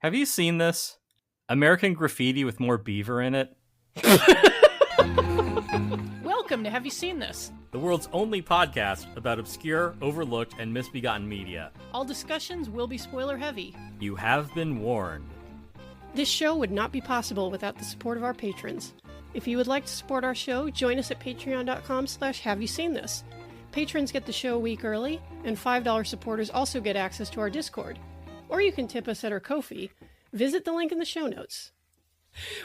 Have you seen this? American Graffiti with more beaver in it? Welcome to Have You Seen This? The world's only podcast about obscure, overlooked, and misbegotten media. All discussions will be spoiler heavy. You have been warned. This show would not be possible without the support of our patrons. If you would like to support our show, join us at patreon.com/haveyouseenthis. Patrons get the show a week early, and $5 supporters also get access to our Discord. Or you can tip us at our Ko-fi. Visit the link in the show notes.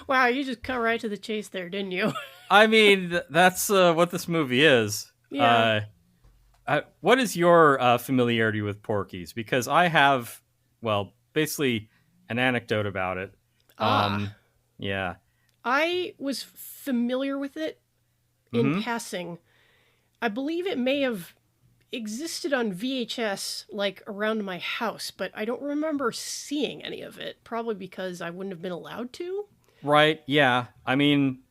Wow, you just cut right to the chase there, didn't you? I mean, that's what this movie is. Yeah. What is your familiarity with Porky's? Because I have, well, basically an anecdote about it. Yeah. I was familiar with it in passing. I believe it may have existed on VHS, like, around my house, but I don't remember seeing any of it, probably because I wouldn't have been allowed to. Right, yeah. I mean,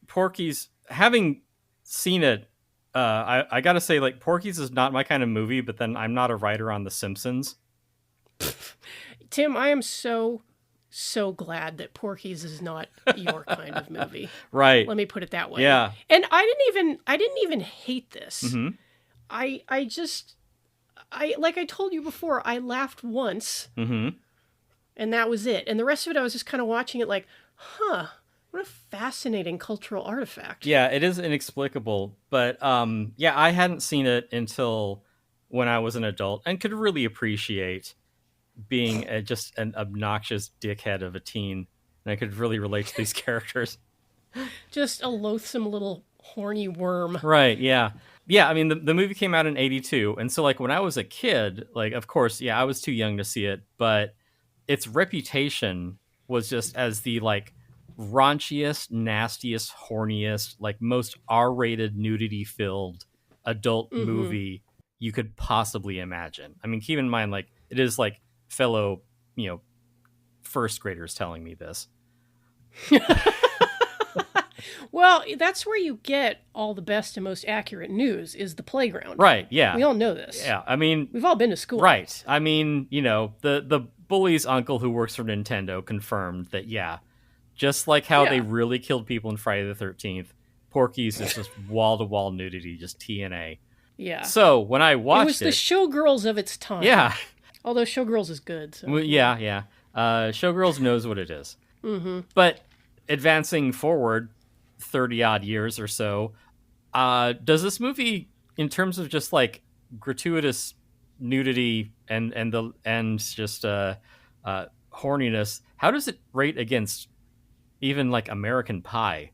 Porky's, having seen it, I gotta say, like, Porky's is not my kind of movie, but then I'm not a writer on The Simpsons. Tim, I am so glad that Porky's is not your kind of movie. Right. Let me put it that way. Yeah. And I didn't even hate this. Mm-hmm. I like I told you before, I laughed once. Mm-hmm. And that was it. And the rest of it, I was just kind of watching it like, huh, what a fascinating cultural artifact. Yeah, it is inexplicable. But yeah, I hadn't seen it until when I was an adult and could really appreciate being just an obnoxious dickhead of a teen. And I could really relate to these characters. Just a loathsome little horny worm. Right, yeah. Yeah, I mean, the movie came out in 1982. And so, like, when I was a kid, like, of course, yeah, I was too young to see it. But its reputation was just as the, like, raunchiest, nastiest, horniest, like, most R-rated, nudity-filled adult movie you could possibly imagine. I mean, keep in mind, like, it is, like, fellow, first graders telling me this. Well, that's where you get all the best and most accurate news, is the playground. Right, yeah. We all know this. Yeah, I mean... We've all been to school. Right. I mean, the bully's uncle who works for Nintendo confirmed that, yeah, just like how they really killed people in Friday the 13th, Porky's is just wall-to-wall nudity, just TNA. Yeah. So, when I watched it... was the Showgirls of its time. Yeah. Although Showgirls is good. So. Well, yeah. Showgirls knows what it is. Mm-hmm. But advancing forward 30-odd years or so, does this movie, in terms of just, like, gratuitous nudity and just horniness, how does it rate against even, like, American Pie?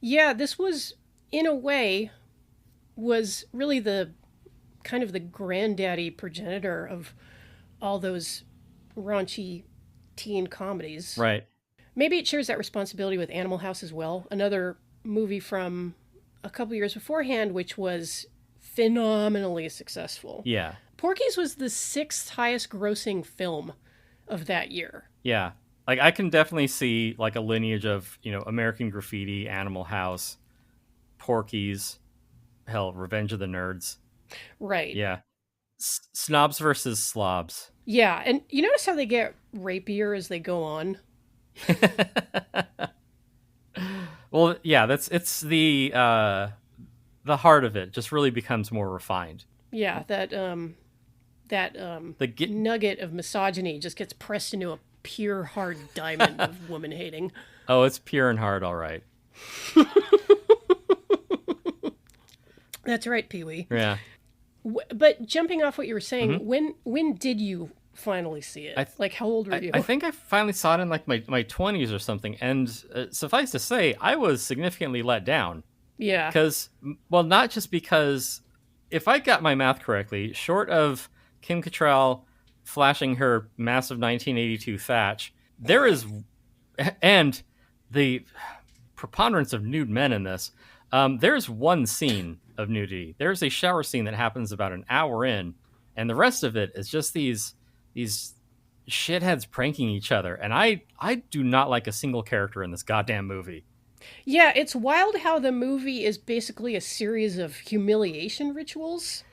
Yeah, this was, in a way, was really the kind of the granddaddy progenitor of all those raunchy teen comedies. Right. Maybe it shares that responsibility with Animal House as well, another movie from a couple years beforehand, which was phenomenally successful. Yeah. Porky's was the 6th highest grossing film of that year. Yeah. Like, I can definitely see, like, a lineage of, American Graffiti, Animal House, Porky's, hell, Revenge of the Nerds. Right. Yeah. Snobs versus slobs. Yeah, and you notice how they get rapier as they go on? Well, yeah, it's the heart of it just really becomes more refined. Yeah, that nugget of misogyny just gets pressed into a pure hard diamond of woman hating. Oh, it's pure and hard, all right. That's right, Pee-wee. Yeah. But jumping off what you were saying, when did you finally see it? Like, how old were you? I think I finally saw it in, like, my 20s or something. And suffice to say, I was significantly let down. Yeah. Because, well, not just because, if I got my math correctly, short of Kim Cattrall flashing her massive 1982 thatch, there is, and the preponderance of nude men in this, there's one scene of nudity. There's a shower scene that happens about an hour in, and the rest of it is just these shitheads pranking each other. And I do not like a single character in this goddamn movie. Yeah, it's wild how the movie is basically a series of humiliation rituals.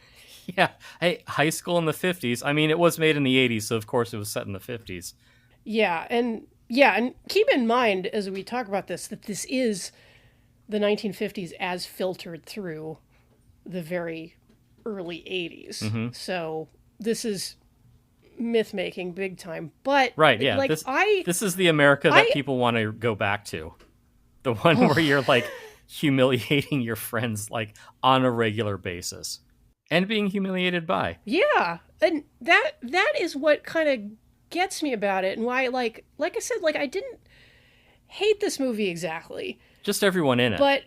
Yeah. Hey, high school in the 50s. I mean, it was made in the 80s, so of course it was set in the 50s. and keep in mind as we talk about this that this is the 1950s as filtered through the very early 80s. Mm-hmm. So this is myth making big time. But Right, yeah. like this is the America that I people want to go back to. The one where you're like humiliating your friends like on a regular basis and being humiliated by. yeah, and that is what kind of gets me about it, and why like I said, like I didn't hate this movie exactly, Just everyone in it. but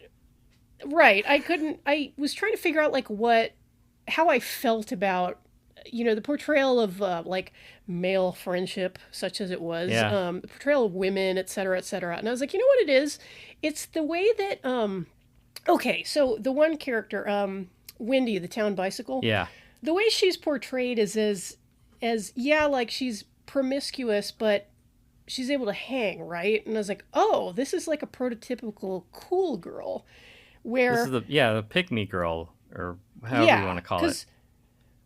right, I was trying to figure out like what how I felt about the portrayal of like male friendship such as it was, Yeah. the portrayal of women, et cetera, and I was like, you know what it is, it's the way that okay, so the one character, Wendy, the town bicycle, Yeah. the way she's portrayed is as yeah, like she's promiscuous, but she's able to hang, right? And I was like, oh, this is like a prototypical cool girl, This is where the pick me girl or however you yeah, want to call it. because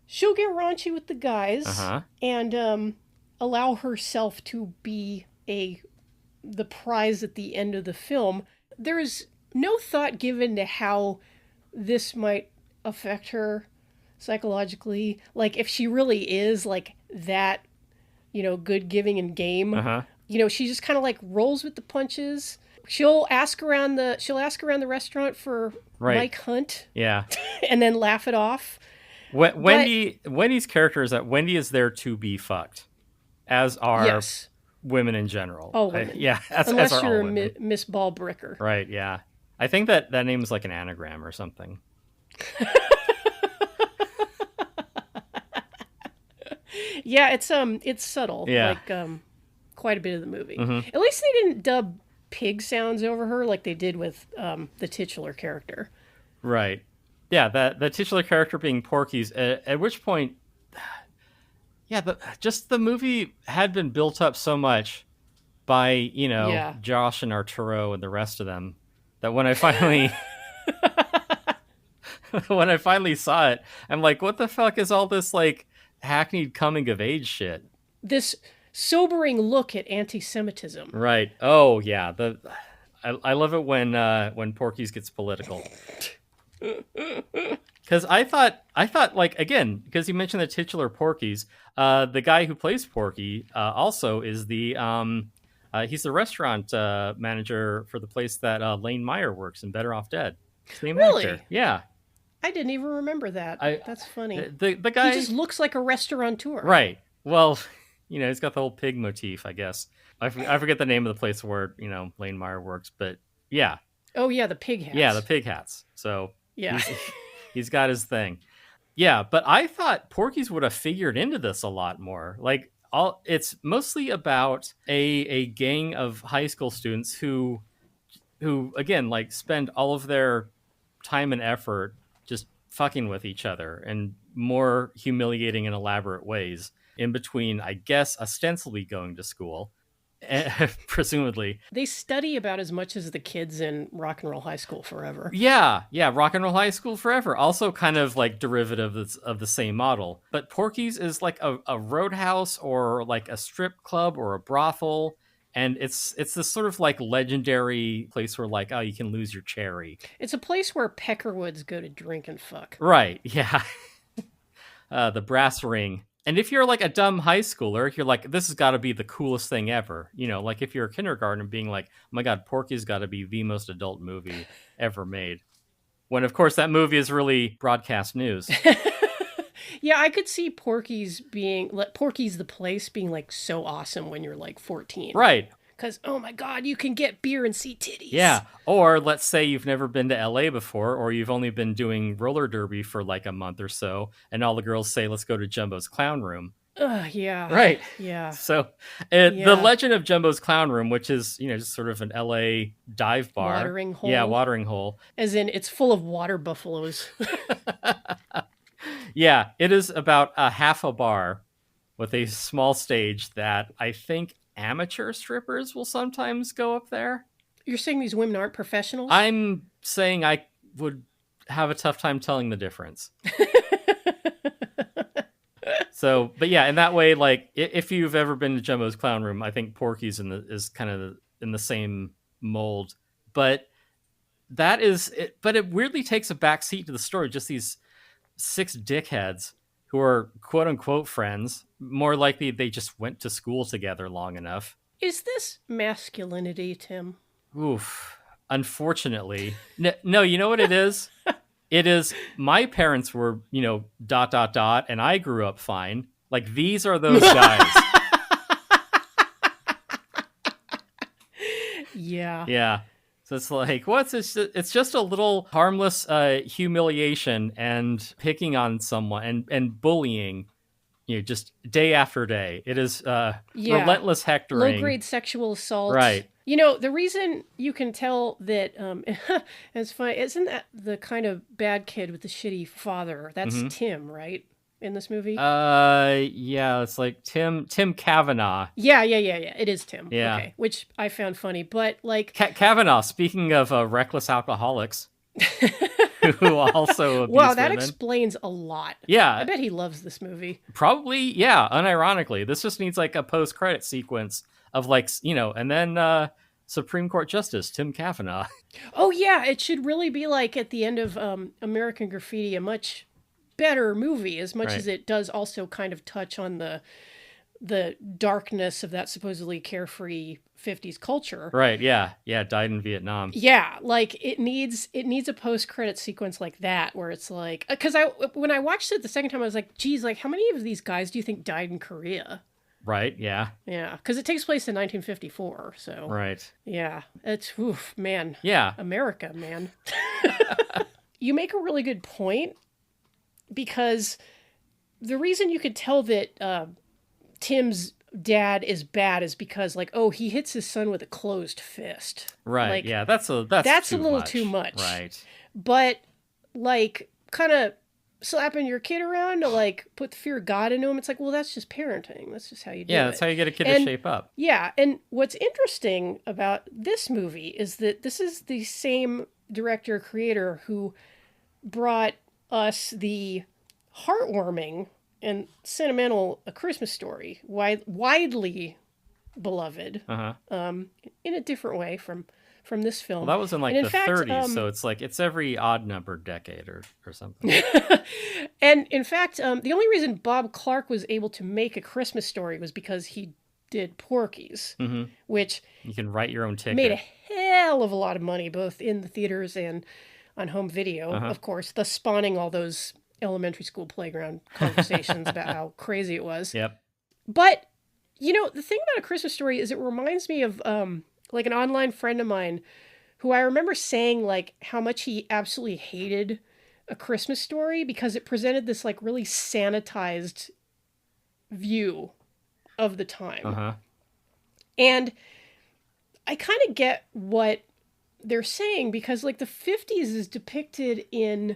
she'll get raunchy with the guys Uh-huh. and allow herself to be the prize at the end of the film. There is no thought given to how this might affect her psychologically. Like if she really is like that, good giving and game. Uh-huh. She just kind of like rolls with the punches. She'll ask around the restaurant for Right. Mike Hunt Yeah. and then laugh it off. Wendy's character is that Wendy is there to be fucked, as are Yes, women in general. all women. Yeah, as Unless are you're all women. Miss Ballbricker. Right, yeah. I think that name is like an anagram or something. Yeah, it's subtle. Yeah. Like quite a bit of the movie. Mhm. At least they didn't dub pig sounds over her like they did with the titular character. Right. Yeah, the titular character being Porky's, at which point, yeah, just the movie had been built up so much by, Yeah. Josh and Arturo and the rest of them that when I finally when I finally saw it, I'm like, what the fuck is all this like hackneyed coming of age shit? This sobering look at anti-Semitism. Right. Oh yeah. I love it when Porky's gets political. Because I thought like again, because you mentioned the titular Porky's, the guy who plays Porky also is he's the restaurant manager for the place that Lane Meyer works in Better Off Dead. Same Really? actor. Yeah. I didn't even remember that. That's funny. The guy He just looks like a restaurateur. right. Well, he's got the whole pig motif, I guess. I forget the name of the place where Lane Meyer works, but yeah. Oh yeah, the pig hats. Yeah, the pig hats. So Yeah. he's got his thing. Yeah, but I thought Porky's would have figured into this a lot more. Like it's mostly about a gang of high school students who again like spend all of their time and effort just fucking with each other in more humiliating and elaborate ways in between, I guess, ostensibly going to school. Presumably. They study about as much as the kids in Rock and Roll High School Forever. Yeah, Rock and Roll High School Forever. Also kind of like derivative of the same model. But Porky's is like a roadhouse or like a strip club or a brothel. And it's this sort of like legendary place where like, oh, you can lose your cherry. It's a place where Peckerwoods go to drink and fuck. Right, yeah. The brass ring. And if you're like a dumb high schooler, you're like, this has got to be the coolest thing ever. Like if you're a kindergarten being like, oh my God, Porky's got to be the most adult movie ever made. When, of course, that movie is really broadcast news. Yeah, I could see Porky's the place being like so awesome when you're like 14. Right. Because, oh my God, you can get beer and see titties. Yeah. Or let's say you've never been to LA before, or you've only been doing roller derby for like a month or so, and all the girls say, let's go to Jumbo's Clown Room. Yeah. Right. Yeah. So the legend of Jumbo's Clown Room, which is, just sort of an LA dive bar. Watering hole. Yeah, watering hole. As in, it's full of water buffaloes. Yeah, it is about a half a bar with a small stage that I think amateur strippers will sometimes go up there. You're saying these women aren't professionals? I'm saying I would have a tough time telling the difference. So, but yeah, in that way, like if you've ever been to Jumbo's Clown Room, I think Porky's is kind of in the same mold. But that is, but it weirdly takes a back seat to the story. Just these six dickheads who are quote unquote friends. More likely, they just went to school together long enough. Is this masculinity, Tim? Oof. Unfortunately, no. You know what it is? It is my parents were, dot dot dot, and I grew up fine. Like these are those guys. Yeah. Yeah. So it's like, what's this? It's just a little harmless humiliation and picking on someone and bullying, just day after day. It is Yeah. relentless Low hectoring. grade sexual assault. Right. The reason you can tell that it's funny, isn't that the kind of bad kid with the shitty father? That's Tim, right? In this movie? Yeah, it's like Tim Kavanaugh. Yeah. It is Tim. Yeah. Okay. Which I found funny, but like Kavanaugh, speaking of reckless alcoholics. Who also abuse wow, that women. explains a lot. Yeah. I bet he loves this movie. Probably, yeah, unironically. This just needs like a post-credit sequence of like, and then Supreme Court Justice Tim Kavanaugh. Oh yeah, it should really be like at the end of American Graffiti, a much better movie, as much Right. as it does also kind of touch on the darkness of that supposedly carefree 50s culture. Right, yeah. Yeah, died in Vietnam. Yeah, like it needs a post-credit sequence like that where it's like, because when I watched it the second time I was like, geez, like how many of these guys do you think died in Korea? Right, yeah. Yeah, because it takes place in 1954, so Right. yeah, it's oof, man. Yeah. America, man. You make a really good point, because the reason you could tell that Tim's dad is bad is because, like, oh, he hits his son with a closed fist. Right, Like, yeah. That's a little too much. Right. But like, kind of slapping your kid around to like put the fear of God into him. It's like, well, that's just parenting. That's just how you do it. Yeah, that's how you get a kid to shape up. Yeah, and what's interesting about this movie is that this is the same director creator who brought us the heartwarming and sentimental A Christmas Story, widely beloved, in a different way from this film. Well, that was in like And the fact, 30s, so it's like it's every odd numbered decade or something. And in fact, the only reason Bob Clark was able to make A Christmas Story was because he did Porky's, which You can write your own ticket. made a hell of a lot of money, both in the theaters and on home video, of course, thus spawning all those elementary school playground conversations about how crazy it was. Yep. But, the thing about A Christmas Story is it reminds me of like an online friend of mine who I remember saying like how much he absolutely hated A Christmas Story because it presented this like really sanitized view of the time. And I kind of get what they're saying, because like the 50s is depicted in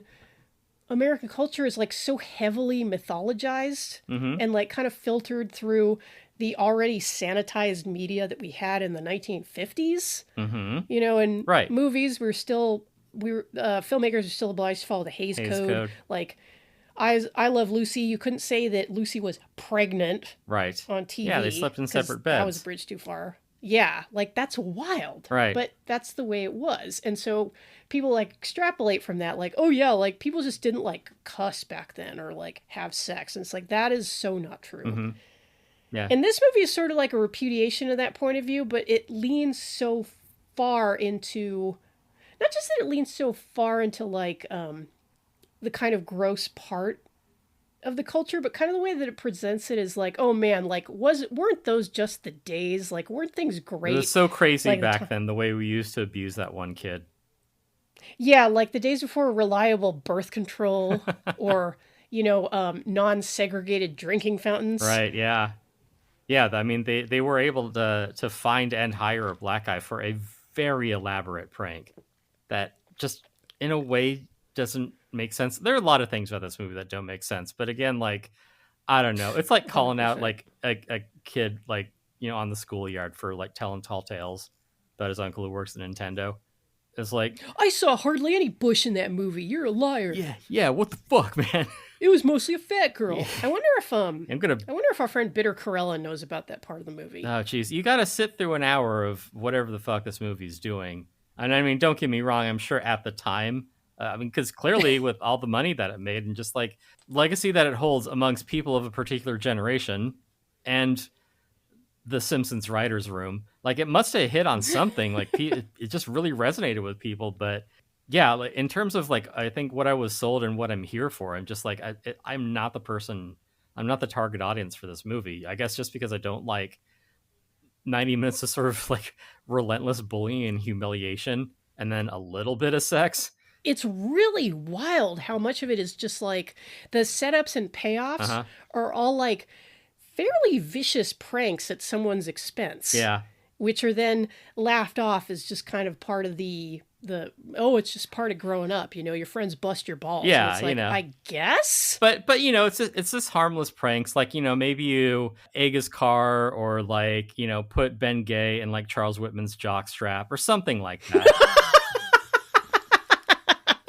American culture as like so heavily mythologized and like kind of filtered through the already sanitized media that we had in the 1950s. In Right. movies filmmakers are still obliged to follow the Hays Code. Like I Love Lucy, you couldn't say that Lucy was pregnant Right. on TV. Yeah, they slept in separate beds. That was a bridge too far. Yeah, like that's wild. Right. But that's the way it was. And so people like extrapolate from that, like, oh yeah, like people just didn't like cuss back then or like have sex. And it's like, that is so not true. Yeah. And this movie is sort of like a repudiation of that point of view, but it leans so far into, not just that it leans so far into like the kind of gross part of the culture, but kind of the way that it presents it is like, oh man, like weren't those just the days? Like weren't things great? It was so crazy like, back then, the way we used to abuse that one kid. Yeah, like the days before reliable birth control or, non-segregated drinking fountains. Right, yeah. Yeah, I mean, they were able to find and hire a black guy for a very elaborate prank that just, in a way, doesn't make sense. There are a lot of things about this movie that don't make sense, but again, like, I don't know. It's like calling out, like, a kid, like, on the schoolyard for, like, telling tall tales about his uncle who works at Nintendo. It's like, I saw hardly any bush in that movie. You're a liar. yeah, what the fuck, man? It was mostly a fat girl. I wonder if our friend Bitter Corella knows about that part of the movie. Oh, geez. You got to sit through an hour of whatever the fuck this movie's doing. And I mean, don't get me wrong. I'm sure at the time, because clearly with all the money that it made and just like legacy that it holds amongst people of a particular generation and the Simpsons writers' room, like it must have hit on something. Like it just really resonated with people. But yeah, like, in terms of like, I think what I was sold and what I'm here for, I'm just like, I'm not the person. I'm not the target audience for this movie. I guess just because I don't like 90 minutes of sort of like relentless bullying and humiliation and then a little bit of sex. It's really wild how much of it is just like the setups and payoffs are all like fairly vicious pranks at someone's expense. Yeah. Which are then laughed off as just kind of part of the it's just part of growing up, your friends bust your balls. Yeah, and it's like, I guess. But it's this harmless pranks, like, maybe you egg his car or like, put Ben Gay in like Charles Whitman's jockstrap or something like that.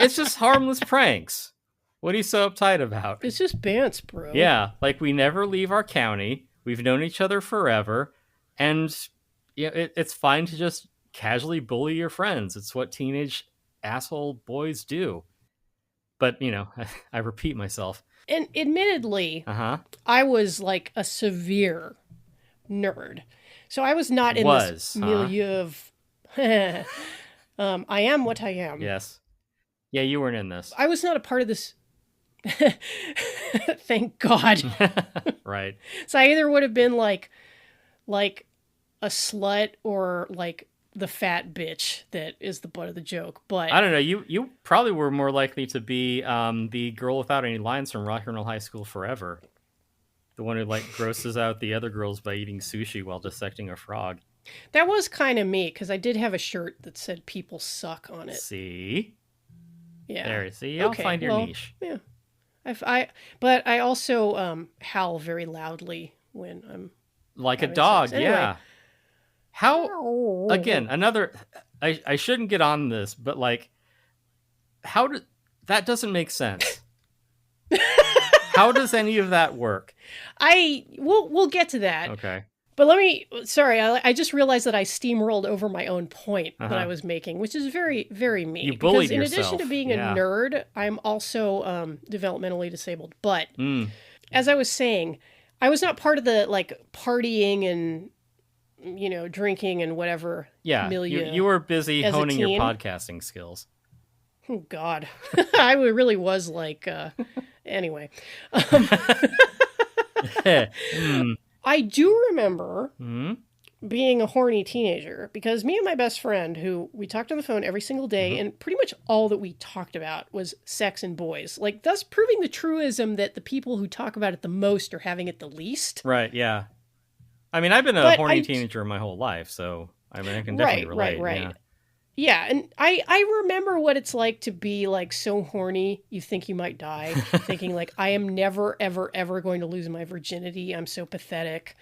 It's just harmless pranks. What are you so uptight about? It's just bants, bro. Yeah, like we never leave our county. We've known each other forever, and it's fine to just casually bully your friends. It's what teenage asshole boys do. But, I repeat myself. And admittedly, I was like a severe nerd. So I was not in this milieu of, I am what I am. Yes. Yeah, you weren't in this. I was not a part of this. Thank God. Right. So I either would have been like a slut or like the fat bitch that is the butt of the joke. But I don't know. You probably were more likely to be the girl without any lines from Rock and Roll High School Forever, the one who like grosses out the other girls by eating sushi while dissecting a frog. That was kind of me because I did have a shirt that said "People suck" on it. See, yeah, there. See, I'll find your niche. Yeah, but I also howl very loudly when I'm like a dog. Anyway. Yeah. How, again, another, I shouldn't get on this, but like, that doesn't make sense. How does any of that work? We'll get to that. Okay. But I just realized that I steamrolled over my own point that I was making, which is very, very me. You bullied yourself. In addition to being a nerd, I'm also developmentally disabled. But as I was saying, I was not part of the like partying and drinking and whatever. Yeah, milieu you were busy honing your podcasting skills. Oh God, I really was like. Anyway, I do remember being a horny teenager because me and my best friend, who we talked on the phone every single day, and pretty much all that we talked about was sex and boys, like thus proving the truism that the people who talk about it the most are having it the least. Right. Yeah. I mean, I've been a horny teenager my whole life, so I mean, I can definitely relate. Right. Yeah, and I remember what it's like to be like so horny you think you might die, thinking like I am never ever ever going to lose my virginity. I'm so pathetic.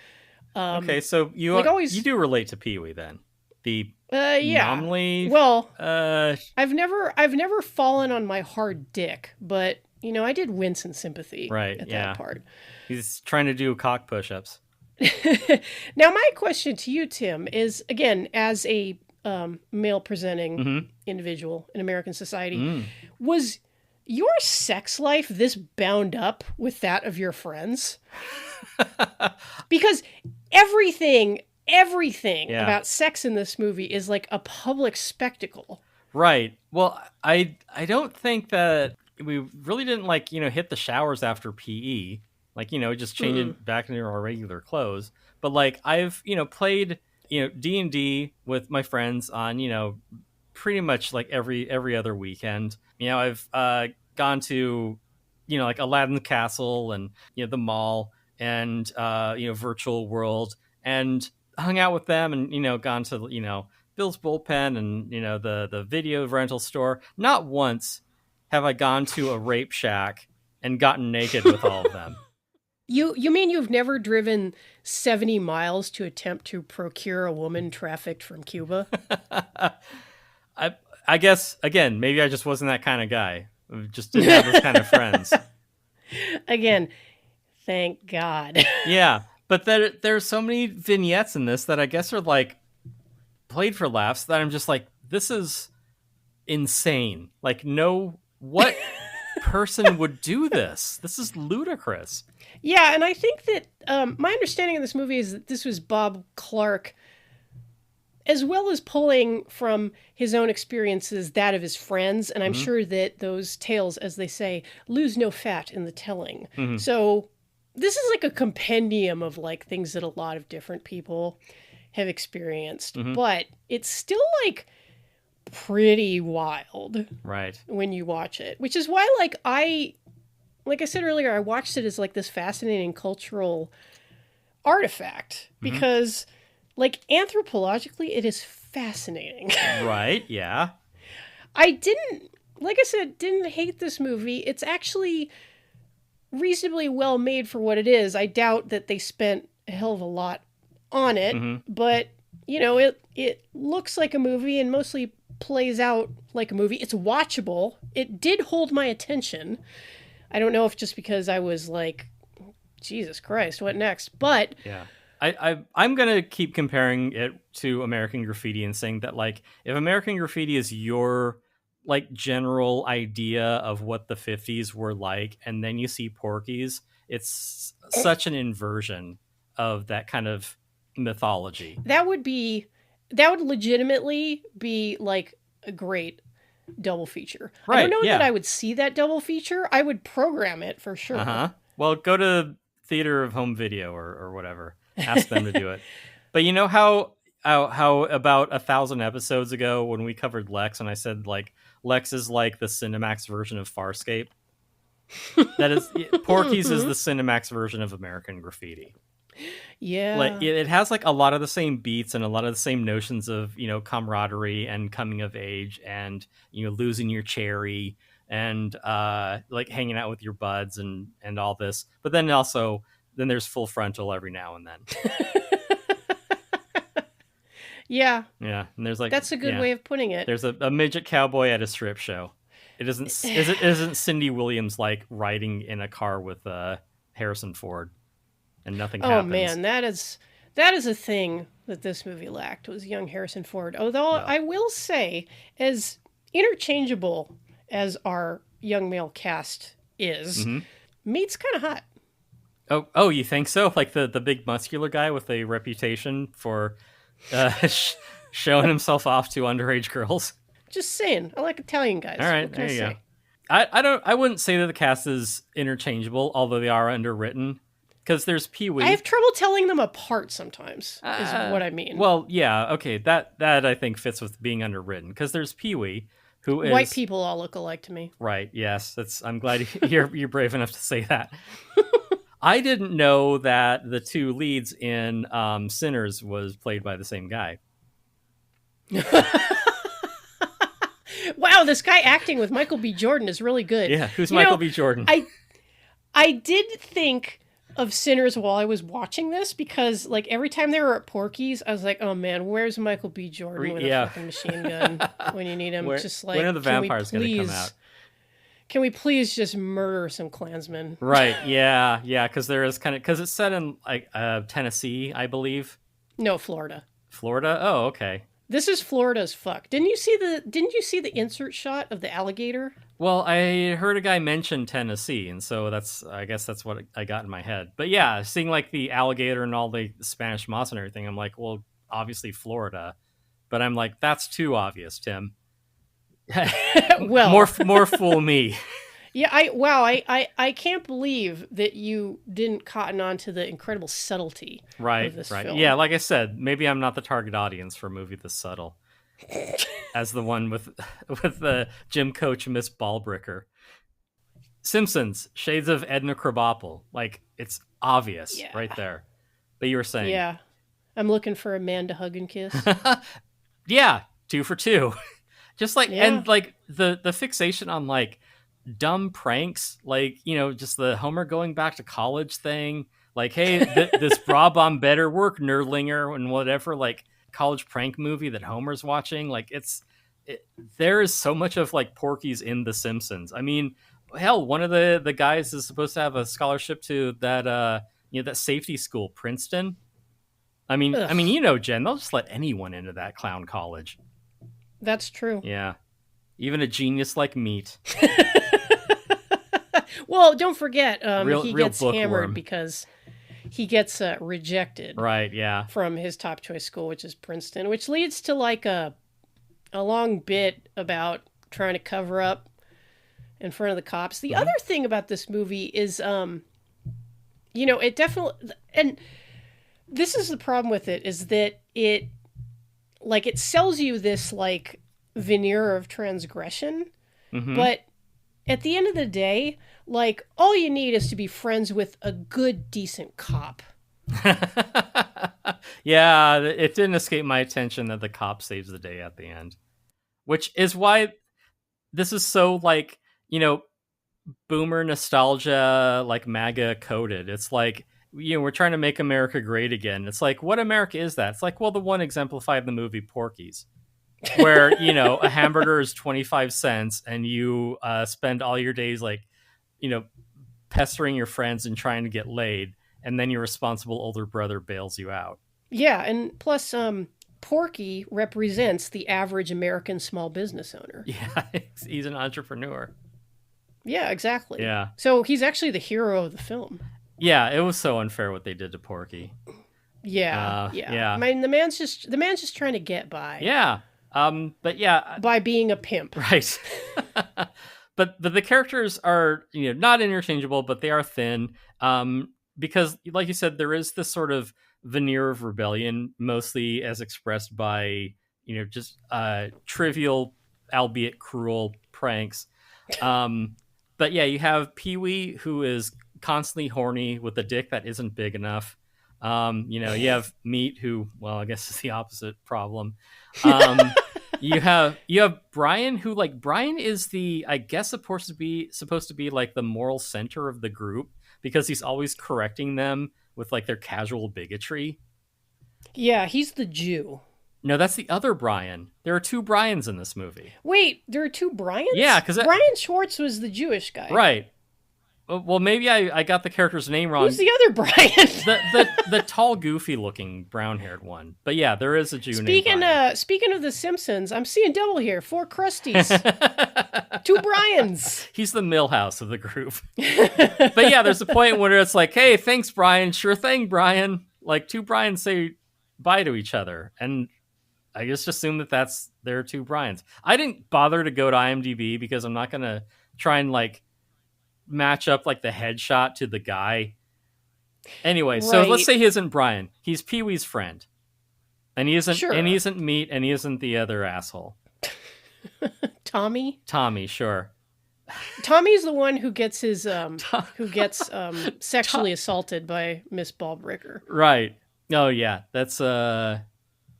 Okay, so you do relate to Pee-wee then. The nominally. Well, I've never fallen on my hard dick, but I did wince in sympathy. Right. At that part. He's trying to do cock push-ups. Now, my question to you, Tim, is again as a male-presenting individual in American society, was your sex life this bound up with that of your friends? Because everything about sex in this movie is like a public spectacle. Right. Well, I don't think that we really didn't like, hit the showers after PE. Like, just changing back into our regular clothes. But like I've, played D&D with my friends on, pretty much like every other weekend. I've gone to, like Aladdin Castle and, the mall and, virtual world and hung out with them and, gone to, Bill's Bullpen and, the video rental store. Not once have I gone to a rape shack and gotten naked with all of them. You mean you've never driven 70 miles to attempt to procure a woman trafficked from Cuba? I guess, again, maybe I just wasn't that kind of guy. I just didn't have those kind of friends. Again, thank God. Yeah, but there's so many vignettes in this that I guess are like played for laughs that I'm just like, this is insane. Like, no, what person would do this? This is ludicrous. Yeah, and I think that my understanding of this movie is that this was Bob Clark, as well as pulling from his own experiences that of his friends. And I'm Mm-hmm. sure that those tales, as they say, lose no fat in the telling. Mm-hmm. So this is like a compendium of like things that a lot of different people have experienced, Mm-hmm. but it's still like pretty wild Right. when you watch it, which is why like I said earlier, I watched it as like this fascinating cultural artifact Mm-hmm. because like anthropologically it is fascinating. Right. Yeah. I didn't like I said didn't hate this movie. It's actually reasonably well made for what it is. I doubt that they spent a hell of a lot on it, Mm-hmm. but you know, it looks like a movie and mostly plays out like a movie. It's watchable. It did hold my attention. I don't know if just because I was like, Jesus Christ, what next? But Yeah. I'm gonna keep comparing it to American Graffiti and saying that, like, if American Graffiti is your like general idea of what the 50s were like, and then you see Porky's, it's such an inversion of that kind of mythology. that would legitimately be like a great double feature. I don't Right, know that yeah. I would see that double feature. I would program it for sure. Uh-huh. Well, go to Theater of Home Video or whatever. Ask them to do it. But you know how about 1,000 episodes ago when we covered Lex and I said like Lex is like the Cinemax version of Farscape? That is Porky's is the Cinemax version of American Graffiti. Like Yeah. it has like a lot of the same beats and a lot of the same notions of, you know, camaraderie and coming of age and, you know, losing your cherry and like hanging out with your buds and all this. But then also then there's full frontal every now and then. Yeah. Yeah, and there's like That's a good yeah, way of putting it. there's a midget cowboy at a strip show. It isn't Cindy Williams like riding in a car with Harrison Ford and nothing Oh happens. man, that is a thing that this movie lacked was young Harrison Ford. Although No. I will say, as interchangeable as our young male cast is, Hmm. Meat's kind of hot. Oh, you think so? Like the big muscular guy with a reputation for showing himself off to underage girls. Just saying, I like Italian guys. All right, What can there I you go. say? I wouldn't say that the cast is interchangeable, although they are underwritten. Because there's Pee I Wee. have trouble telling them apart sometimes. Is what I mean. Well, yeah, okay, that I think fits with being underwritten. Because there's Pee Wee, who is White people all look alike to me. right. Yes, that's. I'm glad you're brave enough to say that. I didn't know that the two leads in Sinners was played by the same guy. Wow, this guy acting with Michael B. Jordan is really good. Yeah, who's You Michael know, B. Jordan? I did think of Sinners while I was watching this because like every time they were at Porky's, I was like, oh man, where's Michael B. Jordan with Yeah. a fucking machine gun when you need him? Just like when are the can we vampires going to come please- out? Can we please just murder some Klansmen? Right. Yeah. Yeah. Because there is kind of because it's set in like Tennessee, I believe. No, Florida. Florida. Oh, okay. This is Florida as fuck. Didn't you see the insert shot of the alligator? Well, I heard a guy mention Tennessee, and so I guess that's what I got in my head. But yeah, seeing like the alligator and all the Spanish moss and everything, I'm like, well, obviously Florida. But I'm like, that's too obvious, Tim. Well, more fool me. yeah, I can't believe that you didn't cotton on to the incredible subtlety Right, of this right. film. Yeah, like I said, maybe I'm not the target audience for a movie this subtle. As the one with the gym coach Miss Ballbricker. Simpsons, shades of Edna Krabappel. Like it's obvious Yeah. right there. But you were saying, Yeah. I'm looking for a man to hug and kiss. yeah, 2 for 2. Just like Yeah. and like the fixation on like dumb pranks, like you know, just the Homer going back to college thing. Like, hey, this bra bomb better work, nerdlinger, and whatever. Like college prank movie that Homer's watching. Like there is so much of like Porky's in The Simpsons. I mean, Hell, one of the guys is supposed to have a scholarship to that that safety school, Princeton. I mean, Ugh, Jen, they'll just let anyone into that clown college. that's true. Yeah, even a genius like Meat, Well, don't forget, real he real gets hammered bookworm. because he gets rejected Right? Yeah. from his top choice school, which is Princeton, which leads to like a long bit about trying to cover up in front of the cops. The Mm-hmm. other thing about this movie is, it definitely, and this is the problem with it, is that it sells you this like veneer of transgression, Mm-hmm. but at the end of the day, like all you need is to be friends with a good, decent cop. Yeah, it didn't escape my attention that the cop saves the day at the end, which is why this is so like boomer nostalgia, like MAGA coded. It's like we're trying to make America great again. It's like, what America is that? It's like, well, the one exemplified in the movie Porky's, where a hamburger is 25 cents, and you spend all your days like you know pestering your friends and trying to get laid, and then your responsible older brother bails you out. Yeah, and plus, Porky represents the average American small business owner. Yeah, he's an entrepreneur. Yeah, exactly. Yeah, So he's actually the hero of the film. yeah, it was so unfair what they did to Porky. Yeah, yeah. I Yeah, mean, the man's just trying to get by yeah. But yeah, by being a pimp. right. But the characters are not interchangeable, but they are thin. Because like you said, there is this sort of veneer of rebellion, mostly as expressed by just trivial, albeit cruel pranks. But yeah, you have Pee Wee, who is constantly horny with a dick that isn't big enough. You have Meat, who, well, I guess is the opposite problem. Um, you have Brian, who, like, Brian is the, I guess, supposed to be like the moral center of the group, because he's always correcting them with like their casual bigotry. Yeah, he's the Jew. No, that's the other Brian. There are two Brians in this movie. Wait, there are two Yeah, Bryans? because Brian Schwartz was the Jewish guy. right. Well, maybe I got the character's name Who's wrong. the other Brian? The tall, goofy looking, brown haired one. But yeah, there is a Jew named Brian. Speaking of The Simpsons, I'm seeing double here. 4 Krusties, 2 Bryans. He's the Millhouse of the group. But yeah, there's a point where it's like, hey, thanks, Brian. Sure thing, Brian. Like, two Brians say bye to each other. And I just assume that there are two Brians. I didn't bother to go to IMDb because I'm not going to try and like match up like the headshot to the guy. Anyway, so let's Right. say he isn't Brian. He's Pee Wee's friend. And he isn't Sure. and he isn't Meat, and he isn't the other asshole. Tommy. Tommy, sure. Tommy's the one who gets his Tom- who gets sexually assaulted by Miss Baldricker. Right. Oh yeah, that's yeah,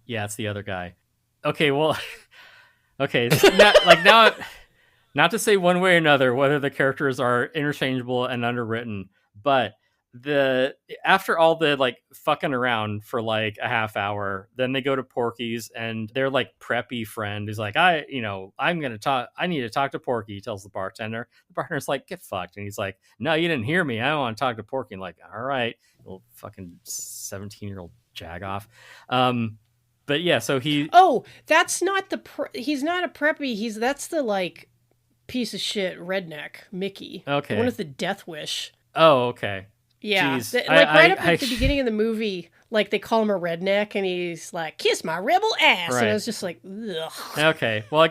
it's the other guy. Okay, well, okay, not to say one way or another whether the characters are interchangeable and underwritten, but the after all the like fucking around for like a half hour, then they go to Porky's, and their like preppy friend is like, I need to talk to Porky, he tells the bartender. The bartender's like, get fucked. And he's like, no, you didn't hear me, I don't want to talk to Porky. And like, all right, little fucking 17-year-old jagoff. But yeah, so Oh, that's not he's not a preppy. That's the like piece of shit redneck Mickey. Okay. The one with the death wish. oh, okay. Yeah, Jeez. right up at the beginning of the movie, like they call him a redneck, and he's like, "Kiss my rebel ass," Right. and I was just like, "Ugh." Okay, well, I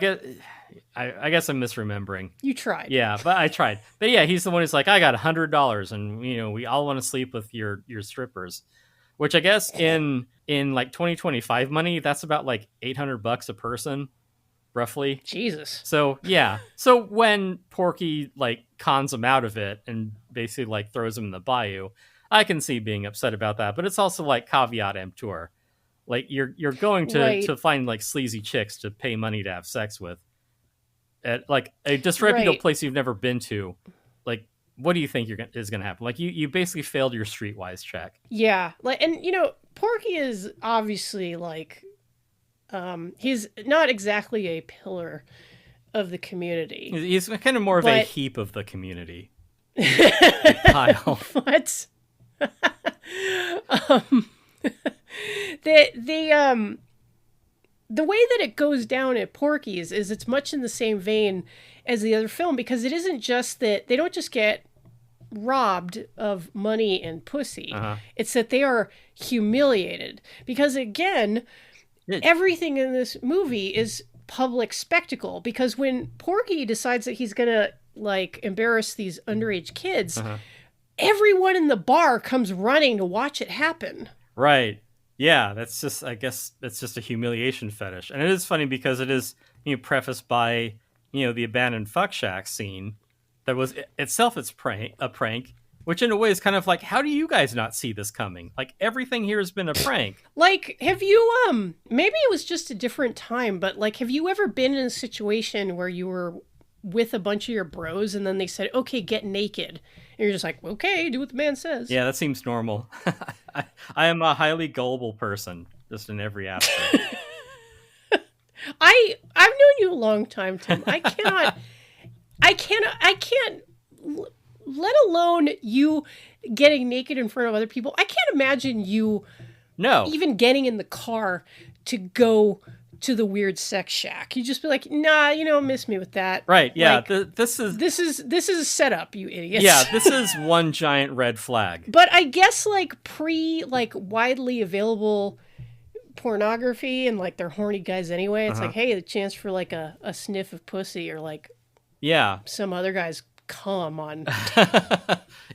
guess I'm misremembering. You tried. Yeah, but I tried. But yeah, he's the one who's like, I got $100, and we all want to sleep with your strippers, which I guess in like 2025 money, that's about like $800 a person, roughly. Jesus. So yeah, so when Porky like cons him out of it and basically like throws him in the bayou, I can see being upset about that. But it's also like caveat emptor, like you're going to Right. find like sleazy chicks to pay money to have sex with at like a disreputable Right. place you've never been to. Like, what do you think is going to happen? Like, you basically failed your streetwise check. Yeah, like, and Porky is obviously like, he's not exactly a pillar of the community. He's kind of more of a But- heap of the community. Pile. What? um, the way that it goes down at Porky's is it's much in the same vein as the other film, because it isn't just that they don't just get robbed of money and pussy. It's that they are humiliated, because again, everything in this movie is public spectacle, because when Porky decides that he's gonna like embarrass these underage kids, everyone in the bar comes running to watch it happen. Right. Yeah, that's just, I guess that's just a humiliation fetish. And it is funny because it is, prefaced by, the abandoned fuck shack scene that was itself a prank, which in a way is kind of like, how do you guys not see this coming? Like, everything here has been a prank. Like, have you, maybe it was just a different time, but like, have you ever been in a situation where you were with a bunch of your bros and then they said, okay, get naked? And you're just like, okay, do what the man says. Yeah, that seems normal. I am a highly gullible person, just in every aspect. I've known you a long time, Tim. I can't, let alone you getting naked in front of other people. I can't imagine you even getting in the car to go to the weird sex shack. You just be like, nah, miss me with that. Right, yeah. Like, this is a setup, you idiots. Yeah, this is one giant red flag. But I guess like widely available pornography and like they're horny guys anyway. It's like, hey, the chance for like a sniff of pussy or like some other guy's cum on.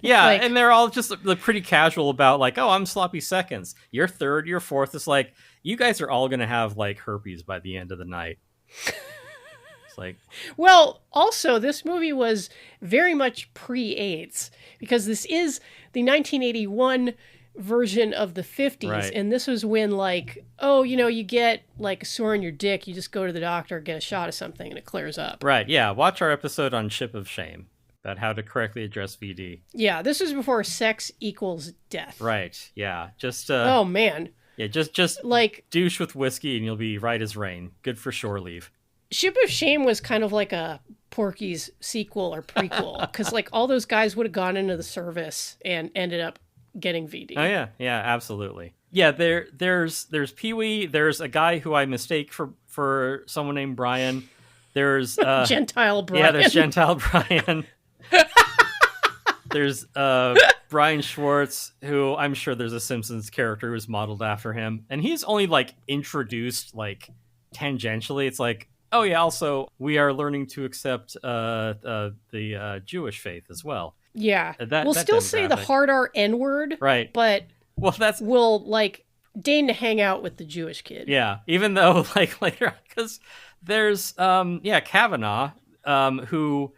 Yeah, like, and they're all just pretty casual about like, oh, I'm sloppy seconds. Your third, your fourth. It's like, you guys are all going to have like herpes by the end of the night. It's like, well, also this movie was very much pre-AIDS, because this is the 1981 version of the 50s. Right. And this was when like, oh, you get like a sore on your dick, you just go to the doctor, get a shot of something and it clears up. Right. Yeah. Watch our episode on Ship of Shame about how to correctly address VD. Yeah. This is before sex equals death. Right. Yeah. Just, oh man. Yeah. Just like douche with whiskey and you'll be right as rain. Good for shore leave. Ship of Shame was kind of like a Porky's sequel or prequel, because like all those guys would have gone into the service and ended up getting VD. Oh yeah, yeah, absolutely. Yeah, there's Pee-wee. There's a guy who I mistake for someone named Brian. There's Gentile Brian. Yeah, there's Gentile Brian. There's Brian Schwartz, who I'm sure there's a Simpsons character who's modeled after him, and he's only like introduced like tangentially. It's like, oh yeah, also we are learning to accept the Jewish faith as well. Yeah, we'll that still say the hard R N-word, right? But we'll like deign to hang out with the Jewish kid. Yeah, even though like later, because there's Kavanaugh, who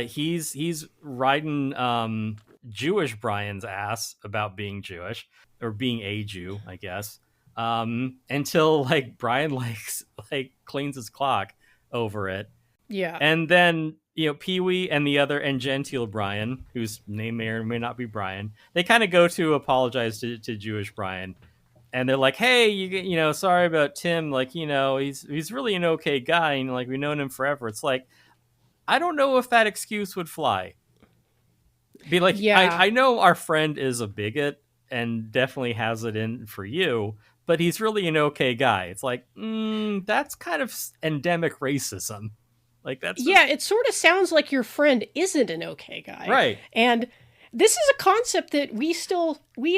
he's riding Jewish Brian's ass about being Jewish or being a Jew, I guess, until like Brian like cleans his clock over it. Yeah, and then Pee-wee and Gentile Brian, whose name may or may not be Brian, they kind of go to apologize to Jewish Brian, and they're like, hey, you sorry about Tim, like he's really an okay guy, and like we've known him forever. It's like, I don't know if that excuse would fly. Be like, yeah, I know our friend is a bigot and definitely has it in for you, but he's really an okay guy. It's like, that's kind of endemic racism. Like that's it sort of sounds like your friend isn't an okay guy, right? And this is a concept that we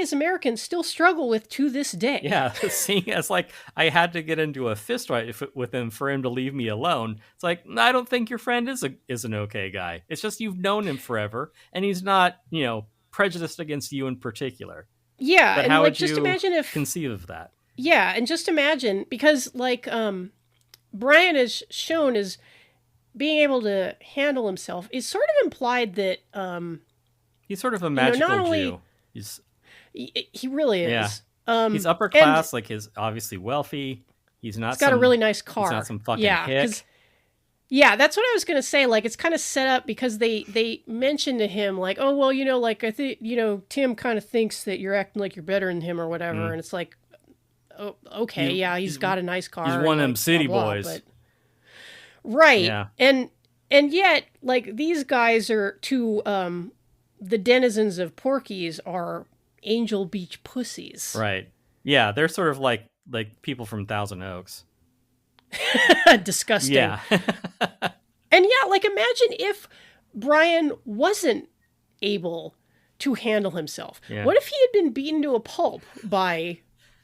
as Americans still struggle with to this day. Yeah, seeing as like I had to get into a fist fight with him for him to leave me alone. It's like, I don't think your friend is an okay guy. It's just you've known him forever, and he's not prejudiced against you in particular. Yeah, but and how like would just you imagine if conceive of that? Yeah, and just imagine, because like Brian is shown as being able to handle himself, is sort of implied that he's sort of a magical not only, Jew. He really is. Yeah. He's upper class, like he's obviously wealthy. He's got a really nice car. He's not some fucking hick. Yeah, that's what I was gonna say. Like, it's kind of set up because they mentioned to him like, oh well, like I think Tim kind of thinks that you're acting like you're better than him or whatever, and it's like, oh, okay, he's got a nice car. He's one of them city boys. But, Right. Yeah, And yet, like, these guys are to the denizens of Porky's are Angel Beach pussies. right. Yeah, they're sort of like people from Thousand Oaks. Disgusting. Yeah. And yeah, like, imagine if Brian wasn't able to handle himself. Yeah. What if he had been beaten to a pulp by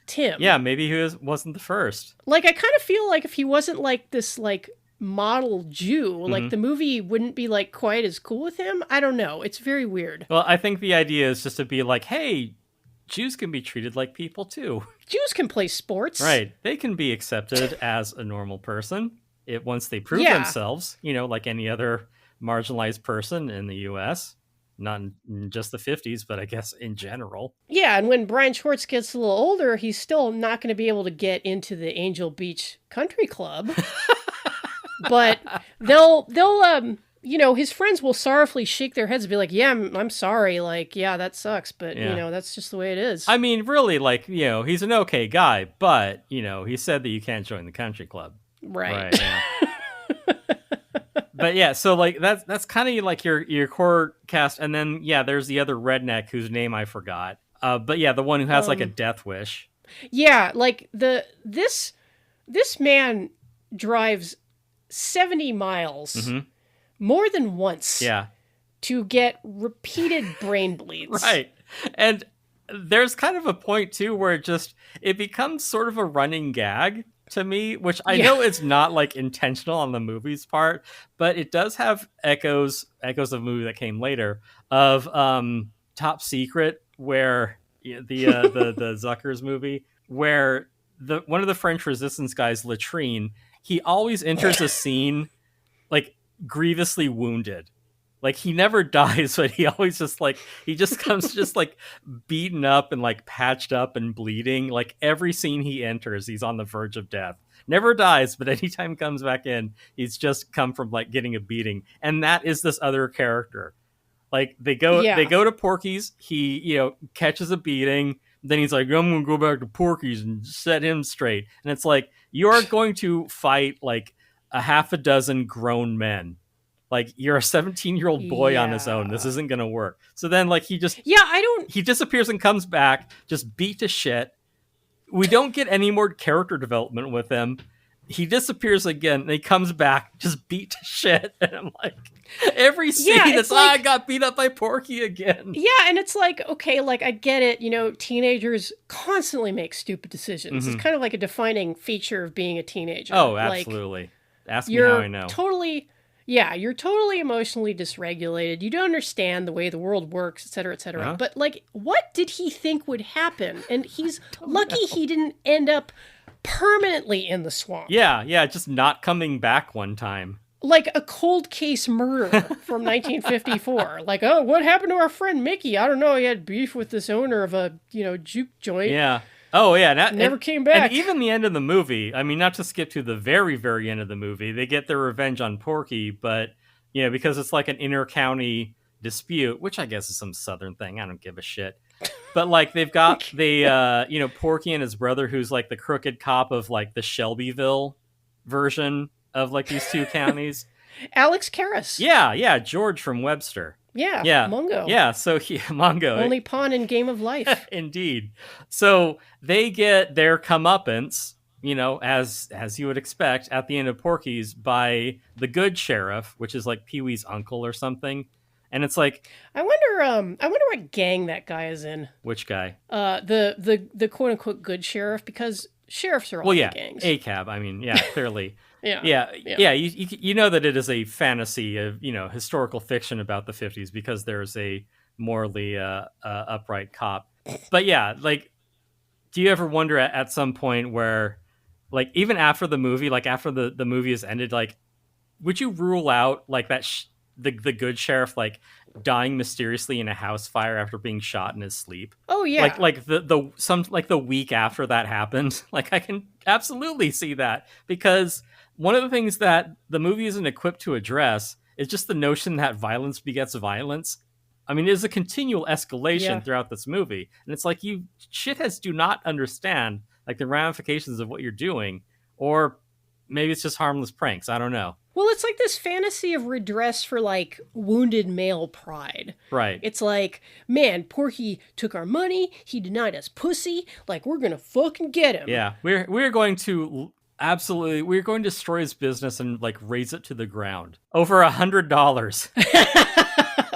Tim? Yeah, maybe he wasn't the first. Like, I kind of feel like if he wasn't like this, like, model Jew, like, Mhm. the movie wouldn't be like quite as cool with him. I don't know. It's very weird. Well, I think the idea is just to be like, hey, Jews can be treated like people too. Jews can play sports. Right. They can be accepted as a normal person once they prove Yeah. themselves, like any other marginalized person in the US. Not in just the 50s, but I guess in general. Yeah, and when Brian Schwartz gets a little older, he's still not going to be able to get into the Angel Beach Country Club. But they'll his friends will sorrowfully shake their heads and be like, "Yeah, I'm sorry. Like, yeah, that sucks, but Yeah. that's just the way it is." I mean, really, like, he's an okay guy, but, he said that you can't join the country club. Right. Yeah. But yeah, so like that's kind of like your core cast, and then there's the other redneck whose name I forgot. But yeah, the one who has like a death wish. Yeah, like this man drives 70 miles more than once. Yeah. To get repeated brain bleeds. Right. And there's kind of a point too where it becomes sort of a running gag to me, which I know is not like intentional on the movie's part, but it does have echoes of a movie that came later of Top Secret, where the Zuckers movie, where one of the French resistance guys, Latrine, he always enters a scene like grievously wounded. Like, he never dies, but he always he just comes just like beaten up and like patched up and bleeding. Like, every scene he enters, he's on the verge of death. Never dies, but anytime he comes back in, he's just come from like getting a beating. And that is this other character. Like, they go to Porky's, he, catches a beating, then he's like, I'm gonna go back to Porky's and set him straight. And it's like, you're going to fight like a half a dozen grown men. Like, you're a 17-year-old boy on his own. This isn't gonna work. So then, like, he disappears and comes back, just beat to shit. We don't get any more character development with him. He disappears again, and he comes back, just beat to shit. And I'm like, every scene, I got beat up by Porky again. Yeah, and it's like, okay, like, I get it. Teenagers constantly make stupid decisions. It's kind of like a defining feature of being a teenager. Oh, absolutely. Like, ask me how I know. You're totally emotionally dysregulated. You don't understand the way the world works, et cetera, et cetera. Uh-huh. But, like, what did he think would happen? And he's lucky he didn't end up permanently in the swamp. Yeah, just not coming back one time. Like a cold case murder from 1954. Like, oh, what happened to our friend Mickey? I don't know. He had beef with this owner of a, juke joint. Yeah. Oh, yeah. Never came back. And even the end of the movie, I mean, not to skip to the very, very end of the movie, they get their revenge on Porky, but, because it's like an inter-county dispute, which I guess is some southern thing. I don't give a shit. But, like, they've got Porky and his brother, who's, like, the crooked cop of, like, the Shelbyville version of, like, these two counties. Alex Karras. Yeah, George from Webster. Yeah, Mungo. Yeah, so Mungo. Only pawn in Game of Life. Indeed. So they get their comeuppance, as you would expect at the end of Porky's by the good sheriff, which is like Pee-wee's uncle or something. And it's like, I wonder what gang that guy is in. Which guy? The quote unquote good sheriff, because sheriffs are all gangs. ACAB. I mean, yeah, clearly. Yeah. You know that it is a fantasy of historical fiction about the 50s because there's a morally upright cop. But yeah, like, do you ever wonder at some point where, like, even after the movie, like after the movie has ended, like, would you rule out like that the good sheriff like dying mysteriously in a house fire after being shot in his sleep? Oh yeah. Like the week after that happened, like, I can absolutely see that, because one of the things that the movie isn't equipped to address is just the notion that violence begets violence. I mean, it is a continual escalation throughout this movie. And it's like, you shitheads do not understand, like, the ramifications of what you're doing. Or maybe it's just harmless pranks. I don't know. Well, it's like this fantasy of redress for like wounded male pride. Right. It's like, man, Porky took our money. He denied us pussy. Like, we're gonna fucking get him. Yeah, we're going to absolutely we're going to destroy his business and like raise it to the ground. Over $100.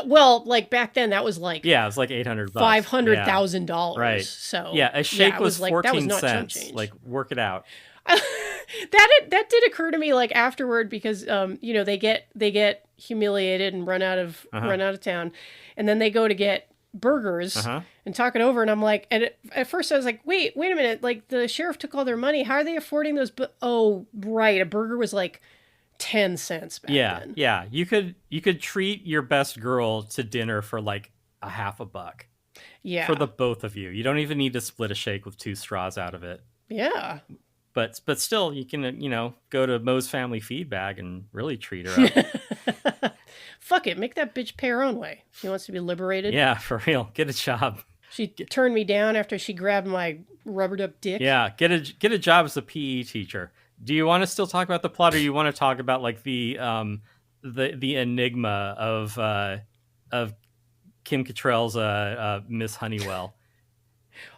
Well, like back then, that was like Yeah, it was like $800. $500,000. Right. So yeah, a shake it was like, 14 that was not chump cents. change. Like, work it out. that did occur to me like afterward because they get humiliated and run out of town, and then they go to get burgers and talk it over, and I'm like, and at first I was like, wait a minute, like the sheriff took all their money. How are they affording those? Oh, right, a burger was like 10 cents back then. Yeah. You could treat your best girl to dinner for like a half a buck. Yeah. For the both of you. You don't even need to split a shake with 2 straws out of it. Yeah. But still, you can, go to Moe's Family Feed Bag and really treat her up. Fuck it. Make that bitch pay her own way. She wants to be liberated. Yeah, for real. Get a job. She turned me down after she grabbed my rubbered up dick. Yeah, get a job as a PE teacher. Do you want to still talk about the plot, or you want to talk about like the enigma of Kim Cattrall's Miss Honeywell?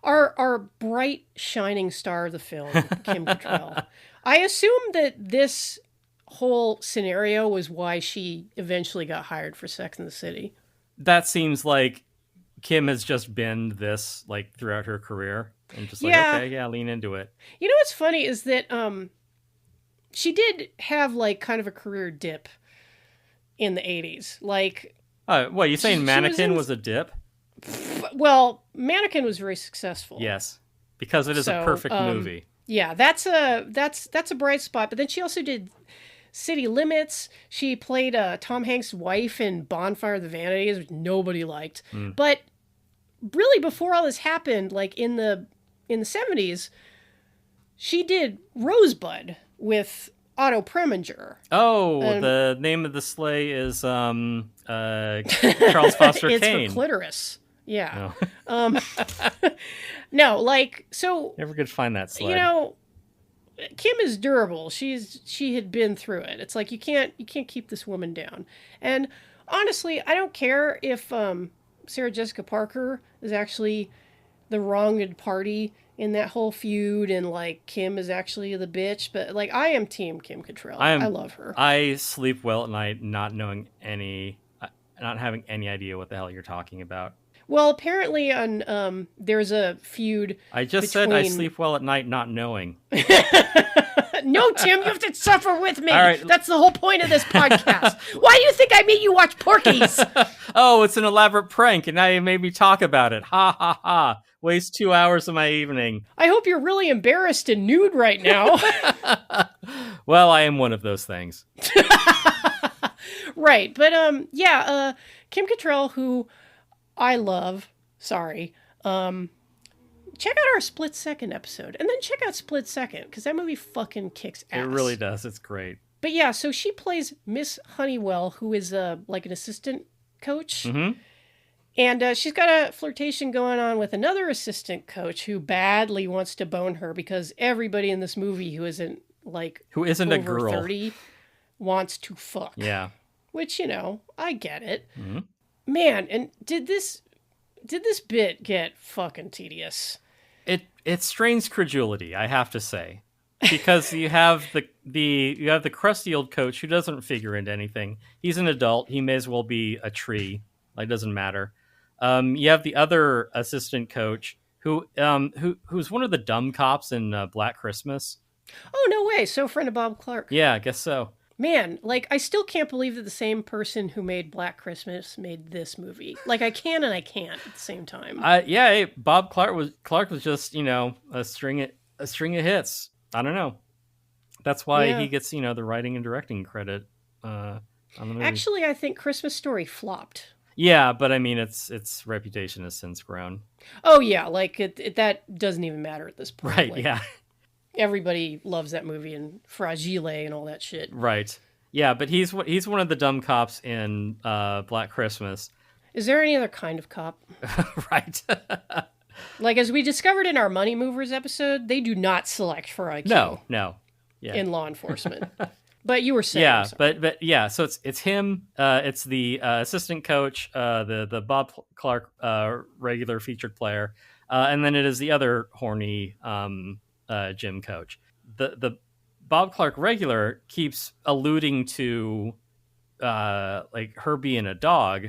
Our bright shining star of the film, Kim Cattrall. I assume that this whole scenario was why she eventually got hired for Sex and the City. That seems like Kim has just been this like throughout her career, and just like, okay, yeah, lean into it. You know what's funny is that she did have like kind of a career dip in the 80s. Like, what, you saying Mannequin was a dip? Well, Mannequin was very successful. Yes, because it is a perfect movie. Yeah, that's a bright spot. But then she also did City Limits. She played Tom Hanks' wife in Bonfire of the Vanities, which nobody liked. But really, before all this happened, like in the 70s, she did Rosebud with Otto Preminger. Oh, the name of the sleigh is Charles Foster Kane. It's for clitoris. Yeah. No. No, like, so... Never could find that sleigh. Kim is durable. She had been through it. It's like, you can't keep this woman down. And honestly, I don't care if Sarah Jessica Parker is actually the wronged party in that whole feud, and like Kim is actually the bitch, but like I am team Kim Cattrall. I love her. I sleep well at night not having any idea what the hell you're talking about. Well, apparently on there's a feud. I just said I sleep well at night not knowing. No, Tim, you have to suffer with me. All right. That's the whole point of this podcast. Why do you think I made you watch Porky's? Oh, it's an elaborate prank, and now you made me talk about it. Ha ha ha. Waste 2 hours of my evening. I hope you're really embarrassed and nude right now. Well, I am one of those things. Right, but Kim Cattrall, who I love, check out our Split Second episode, and then check out Split Second, because that movie fucking kicks ass. It really does. It's great. But yeah, so she plays Miss Honeywell, who is like an assistant coach. Mm-hmm. And she's got a flirtation going on with another assistant coach who badly wants to bone her, because everybody in this movie who isn't a girl 30 wants to fuck. Yeah. Which, I get it. Mm-hmm. Man, and did this bit get fucking tedious? It strains credulity, I have to say, because you have the crusty old coach who doesn't figure into anything. He's an adult. He may as well be a tree. Like, doesn't matter. You have the other assistant coach who's one of the dumb cops in Black Christmas. Oh, no way. So friend of Bob Clark. Yeah, I guess so. Man, like, I still can't believe that the same person who made Black Christmas made this movie. Like, I can and I can't at the same time. Bob Clark was just, a string of hits. I don't know. That's why he gets, the writing and directing credit on the movie. Actually, I think Christmas Story flopped. Yeah, but I mean, its reputation has since grown. Oh yeah, like that doesn't even matter at this point. Right? Like, yeah. Everybody loves that movie and Fragile and all that shit. Right. Yeah, but he's one of the dumb cops in Black Christmas. Is there any other kind of cop? Right. Like, as we discovered in our Money Movers episode, they do not select for IQ. No. Yeah. In law enforcement. But you were saying, I'm Yeah, sorry. but yeah, so it's him. It's the assistant coach, the Bob Clark regular featured player, and then it is the other horny gym coach. The Bob Clark regular keeps alluding to like her being a dog,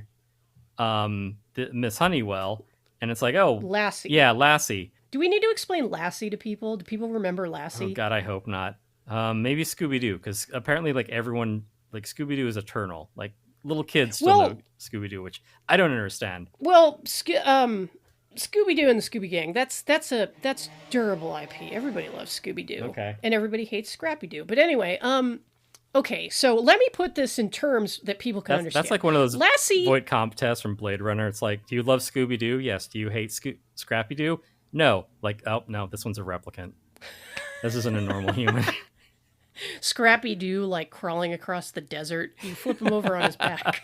Miss Honeywell, and it's like, oh Lassie. yeah, Lassie. Do we need to explain Lassie to people? Do people remember Oh Lassie? God, I hope not. Maybe Scooby Doo, because apparently, like everyone, like Scooby Doo is eternal. Like little kids still know Well, Scooby Doo, which I don't understand. well, Scooby Doo and the Scooby Gang. That's durable IP. Everybody loves Scooby Doo, Okay, and everybody hates Scrappy Doo. But anyway, okay. So let me put this in terms that people can understand. that's like one of those Lassie. void comp tests from Blade Runner. It's like, do you love Scooby Doo? Yes. Do you hate Scrappy Doo? No. Like, oh no, this one's a replicant. This isn't a normal human. Scrappy Doo like crawling across the desert. You flip him over on his back.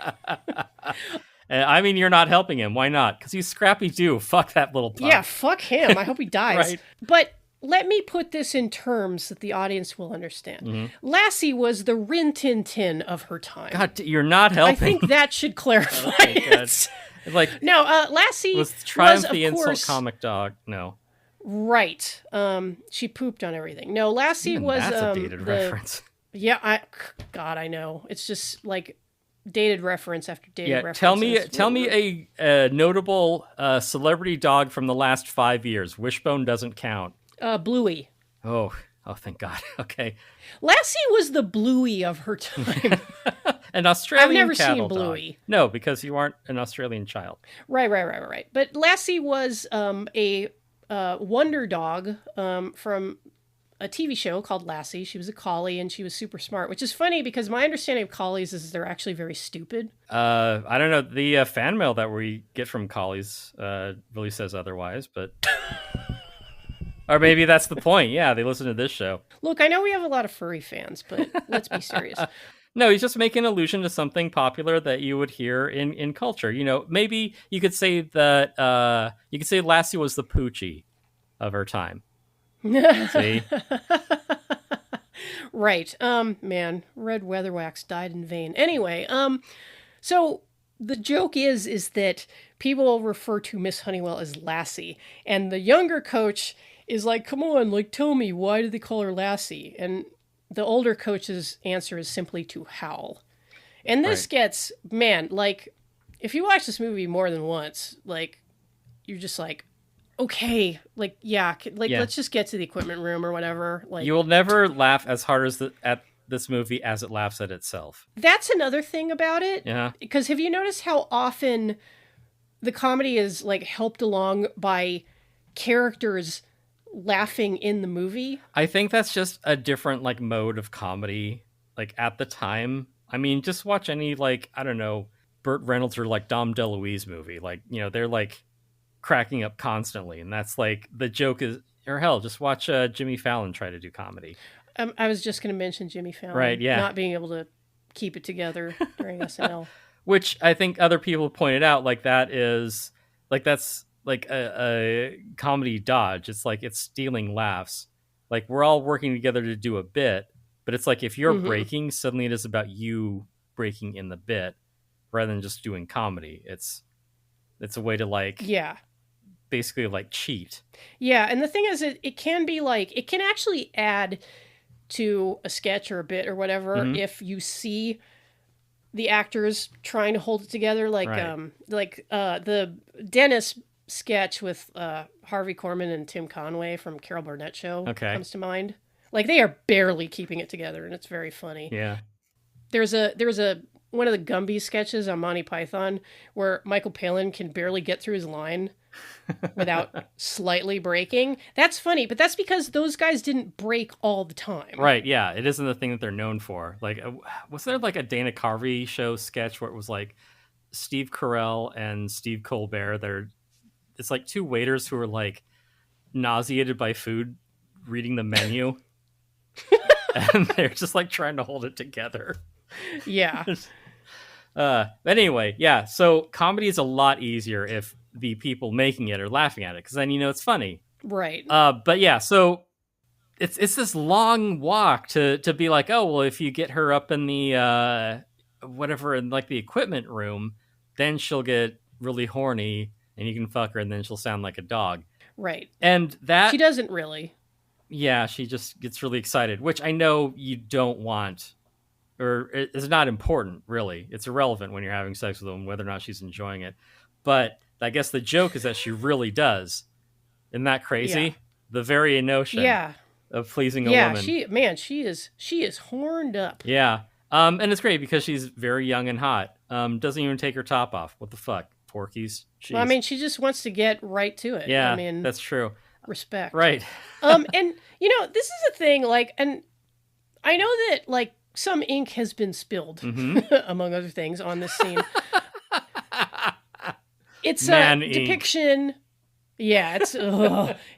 I mean, you're not helping him. Why not? Because he's Scrappy Doo. Fuck that little pup. Yeah, fuck him. I hope he dies. Right. But let me put this in terms that the audience will understand. Lassie was the Rin Tin Tin of her time. God, you're not helping. I think that should clarify Okay, good. it. Like, No, Lassie was Triumph was, the of insult course, comic dog? No. right. She pooped on everything. No, Lassie Even was that's a dated the reference. yeah. God, I know. It's just like dated reference after dated Yeah, reference. tell me a notable celebrity dog from the last 5 years. Wishbone doesn't count. Bluey. Oh, thank God. Okay, Lassie was the Bluey of her time. an Australian I've never cattle seen dog. Bluey. No, because you aren't an Australian child. Right. But Lassie was a wonder dog from a TV show called Lassie. She was a collie and she was super smart, which is funny because my understanding of collies is they're actually very stupid. I don't know. The fan mail that we get from collies really says otherwise, but or maybe that's the point. Yeah, they listen to this show. Look, I know we have a lot of furry fans, but let's be serious. No, he's just making allusion to something popular that you would hear in culture. You know, maybe you could say that you could say Lassie was the Poochie of her time. See? Right. Man, red weatherwax died in vain. Anyway, so the joke is that people refer to Miss Honeywell as Lassie, and the younger coach is like, "Come on, like tell me, why do they call her Lassie?" And the older coach's answer is simply to howl. And this Right. gets, man, like if you watch this movie more than once, like you're just like, okay, like yeah, Yeah. let's just get to the equipment room or whatever. Like You will never laugh as hard as at this movie as it laughs at itself. that's another thing about it. Yeah. Because have you noticed how often the comedy is like helped along by characters laughing in the movie? I think that's just a different like mode of comedy like at the time. I mean, just watch any like, I don't know, Burt Reynolds or like Dom DeLuise movie. Like, you know, they're like cracking up constantly, and that's like the joke is, or hell, just watch Jimmy Fallon try to do comedy. I was just going to mention Jimmy Fallon, Right, yeah. not being able to keep it together during SNL. Which I think other people pointed out, like that's like a comedy dodge. It's like it's stealing laughs. Like we're all working together to do a bit, but it's like if you're Mhm. breaking, suddenly it is about you breaking in the bit rather than just doing comedy. It's a way to like Yeah. basically like cheat. Yeah, and the thing is, it can be like, it can actually add to a sketch or a bit or whatever Mhm. if you see the actors trying to hold it together, like Right. the Dennis sketch with Harvey Korman and Tim Conway from Carol Burnett Show Okay. comes to mind. Like they are barely keeping it together, and it's very funny. Yeah. There's a one of the Gumby sketches on Monty Python where Michael Palin can barely get through his line without slightly breaking. That's funny, but that's because those guys didn't break all the time. Right, yeah, it isn't the thing that they're known for. Like, was there like a Dana Carvey show sketch where it was like Steve Carell and Steve Colbert? It's like two waiters who are like nauseated by food, reading the menu, and they're just like trying to hold it together. Yeah. But anyway, yeah. So comedy is a lot easier if the people making it are laughing at it, because then you know it's funny. Right. But yeah, so it's this long walk to be like, oh well, if you get her up in the whatever in like the equipment room, then she'll get really horny and you can fuck her and then she'll sound like a dog. Right. And She that, doesn't really. yeah, she just gets really excited, which I know you don't want, or it's not important really. It's irrelevant when you're having sex with a woman whether or not she's enjoying it. But I guess the joke is that she really does. Isn't that crazy? Yeah. The very notion Yeah. of pleasing a Yeah, woman. she is horned up. Yeah. And it's great because she's very young and hot. Doesn't even take her top off. What the fuck? Porkies. Well, I mean, she just wants to get right to it. Yeah, I mean, that's true. respect. Right. And this is a thing, like, and I know that, like, some ink has been spilled, among other things, on this scene. It's Man a ink. depiction. Yeah,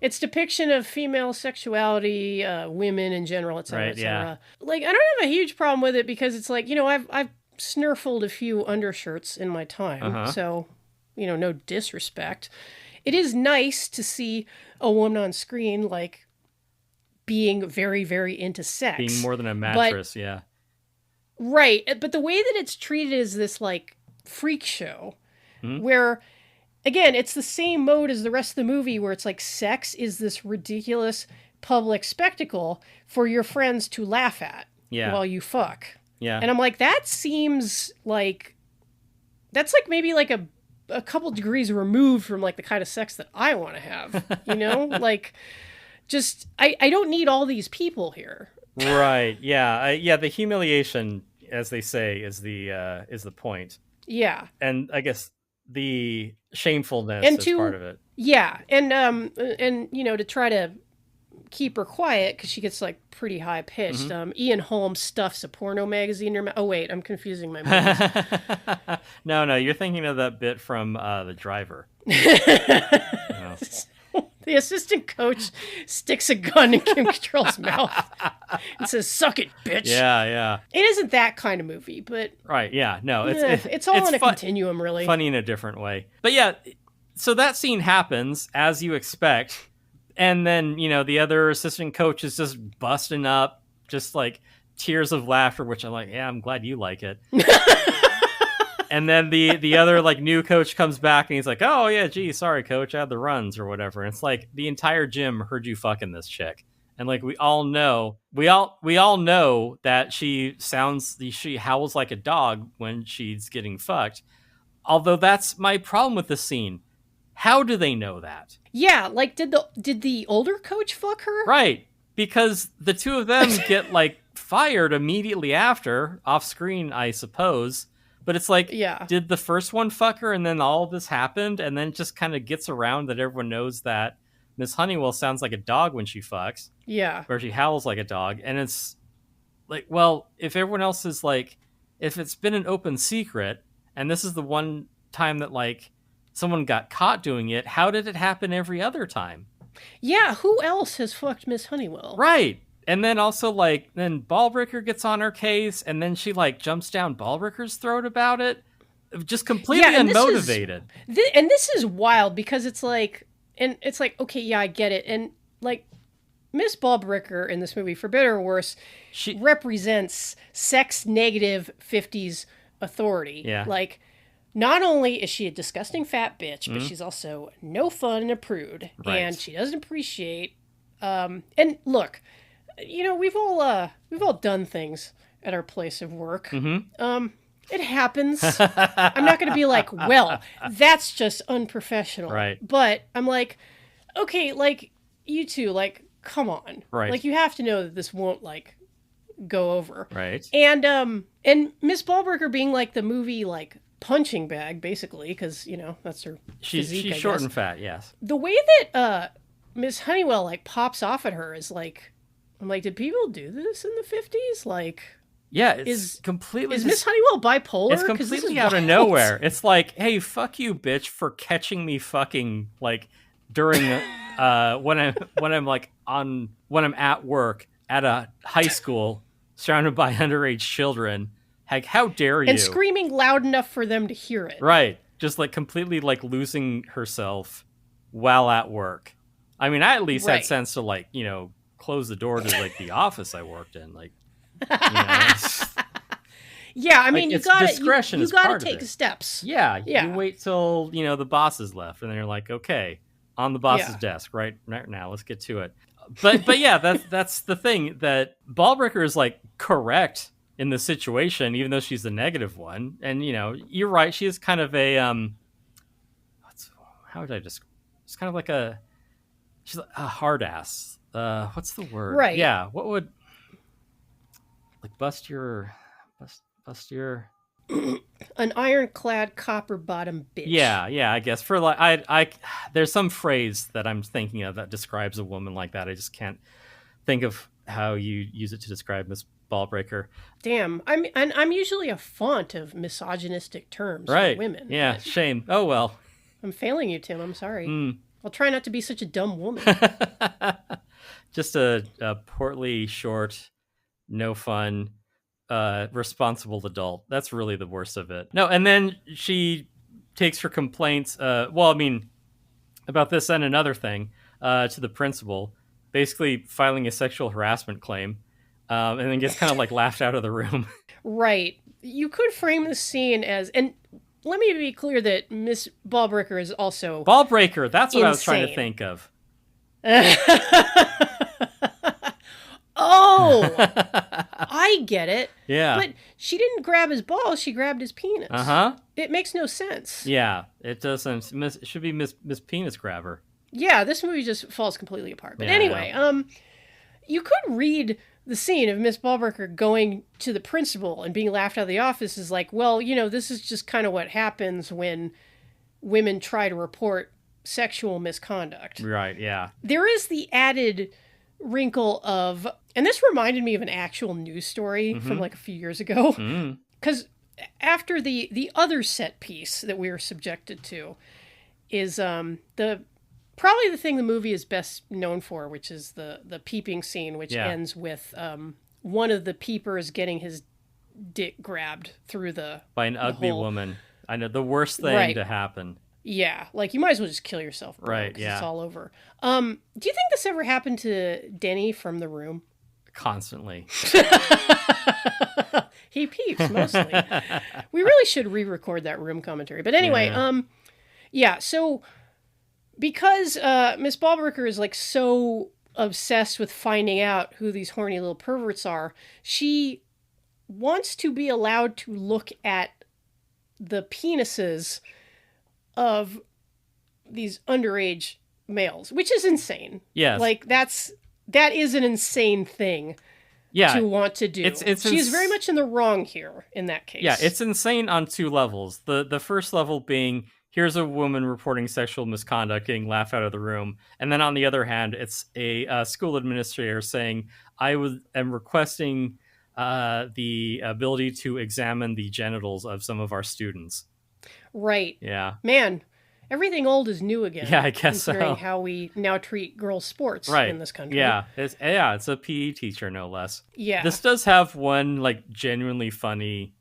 it's depiction of female sexuality, women in general, etc., Right, etc. Like, I don't have a huge problem with it because it's like, I've snurfled a few undershirts in my time, so no disrespect. It is nice to see a woman on screen like being very, very into sex, Being more than a mattress, yeah. right? But the way that it's treated is this like freak show, where again, it's the same mode as the rest of the movie where it's like sex is this ridiculous public spectacle for your friends to laugh at while you fuck. Yeah. And I'm like, that seems like, that's like maybe like a couple degrees removed from like the kind of sex that I want to have, like just, I don't need all these people here. Right. Yeah. Yeah. The humiliation, as they say, is the point. Yeah. And I guess the shamefulness And is to- part of it. Yeah. And to try to keep her quiet because she gets like pretty high pitched. Ian Holmes stuffs a porno magazine in her mouth. Oh wait, I'm confusing my movies. No, you're thinking of that bit from The Driver. No. The assistant coach sticks a gun in Kim Cattrall's mouth and says, "Suck it, bitch." Yeah. It isn't that kind of movie, but Right. Yeah. No. it's all on a continuum, really. Funny in a different way. But yeah, so that scene happens as you expect, and then the other assistant coach is just busting up, just like tears of laughter, which I'm like, yeah, I'm glad you like it. And then the other like new coach comes back and he's like, oh yeah, gee, sorry coach, I had the runs or whatever. And it's like the entire gym heard you fucking this chick. And like we all know that she howls like a dog when she's getting fucked. Although that's my problem with this scene. How do they know that? Yeah, like did the older coach fuck her? Right. Because the two of them get like fired immediately after, off screen, I suppose. But it's like, did the first one fuck her and then all this happened and then just kind of gets around that everyone knows that Miss Honeywell sounds like a dog when she fucks. Yeah. Or she howls like a dog. And it's like, well, if everyone else is like, if it's been an open secret and this is the one time that like someone got caught doing it, how did it happen every other time? Yeah, who else has fucked Miss Honeywell? Right. And then also, like, then Ballbreaker gets on her case, and then she, like, jumps down Ballbreaker's throat about it. Just completely unmotivated. This is wild, because it's like, okay, yeah, I get it. And, like, Miss Ballbreaker in this movie, for better or worse, she represents sex-negative 50s authority. Yeah. Like, not only is she a disgusting fat bitch, but she's also no fun and a prude. Right. And she doesn't appreciate... and look... we've all done things at our place of work. It happens. I'm not going to be like, well, that's just unprofessional. Right. But I'm like, okay, like, you two, like, come on. Right. Like, you have to know that this won't, like, go over. Right. And Miss Ballbreaker being, like, the movie, like, punching bag, basically, because, that's her physique, She's I short guess. and fat, yes. The way that Miss Honeywell, like, pops off at her is, like... I'm like, did people do this in the 50s? Like, yeah, it's completely... Is Miss Honeywell bipolar? It's completely out of nowhere. It's like, hey, fuck you, bitch, for catching me fucking, like, during, when I'm at work at a high school surrounded by underage children. Like, how dare you? And screaming loud enough for them to hear it. Right. Just, like, completely, like, losing herself while at work. I mean, I at least had sense to, like, close the door to like the office I worked in. Like, you know, it's, Yeah, I like mean, it's discretion you is gotta part of take it. steps. Yeah, you Yeah, wait till the boss is left, and then you're like, okay, on the boss's yeah, desk, right now, let's get to it. But yeah, that's the thing, that Ballbreaker is like correct in the situation, even though she's the negative one. And you're right, she is kind of a what's how would I describe? It's kind of like she's a hard ass. What's the word? right. Yeah, what would like bust your An ironclad copper bottom bitch. yeah, I guess for like I there's some phrase that I'm thinking of that describes a woman like that. I just can't think of how you use it to describe Miss Ballbreaker. Damn, I'm usually a font of misogynistic terms for Right. women, Yeah, but shame. Oh well. I'm failing you, Tim. I'm sorry. Mm. I'll try not to be such a dumb woman. Just a portly, short, no fun, responsible adult. That's really the worst of it. No, and then she takes her complaints, well, I mean, about this and another thing, to the principal, basically filing a sexual harassment claim, and then gets kind of like laughed out of the room. Right. You could frame the scene as, and let me be clear that Miss Ballbreaker is also Ballbreaker, that's what I was trying to insane. think of. Oh, I get it. Yeah. But she didn't grab his balls, she grabbed his penis. Uh-huh. It makes no sense. Yeah, it doesn't. It should be Miss Penis Grabber. Yeah, this movie just falls completely apart. But Yeah, anyway, you could read the scene of Miss Ballbreaker going to the principal and being laughed out of the office is like, well, this is just kind of what happens when women try to report sexual misconduct. Right, yeah. There is the added wrinkle of, and this reminded me of an actual news story from like a few years ago, because after the other set piece that we were subjected to is the probably the thing the movie is best known for, which is the peeping scene, which ends with one of the peepers getting his dick grabbed through by an ugly hole. woman. I know, the worst thing to happen. Yeah, like you might as well just kill yourself, bro, right? Yeah, it's all over. Do you think this ever happened to Denny from The Room? Constantly. He peeps mostly. We really should re-record that Room commentary. But anyway, yeah. So because Miss Ballbreaker is like so obsessed with finding out who these horny little perverts are, she wants to be allowed to look at the penises of these underage males, which is insane. Yes. Like that is an insane thing to want to do. She's very much in the wrong here in that case. Yeah, it's insane on two levels. The first level being, here's a woman reporting sexual misconduct, getting laughed out of the room. And then on the other hand, it's a school administrator saying, am requesting the ability to examine the genitals of some of our students. Right. Yeah. Man, everything old is new again. Yeah, I guess considering so. how we now treat girls' sports in this country. Yeah. It's a PE teacher, no less. Yeah. This does have one like genuinely funny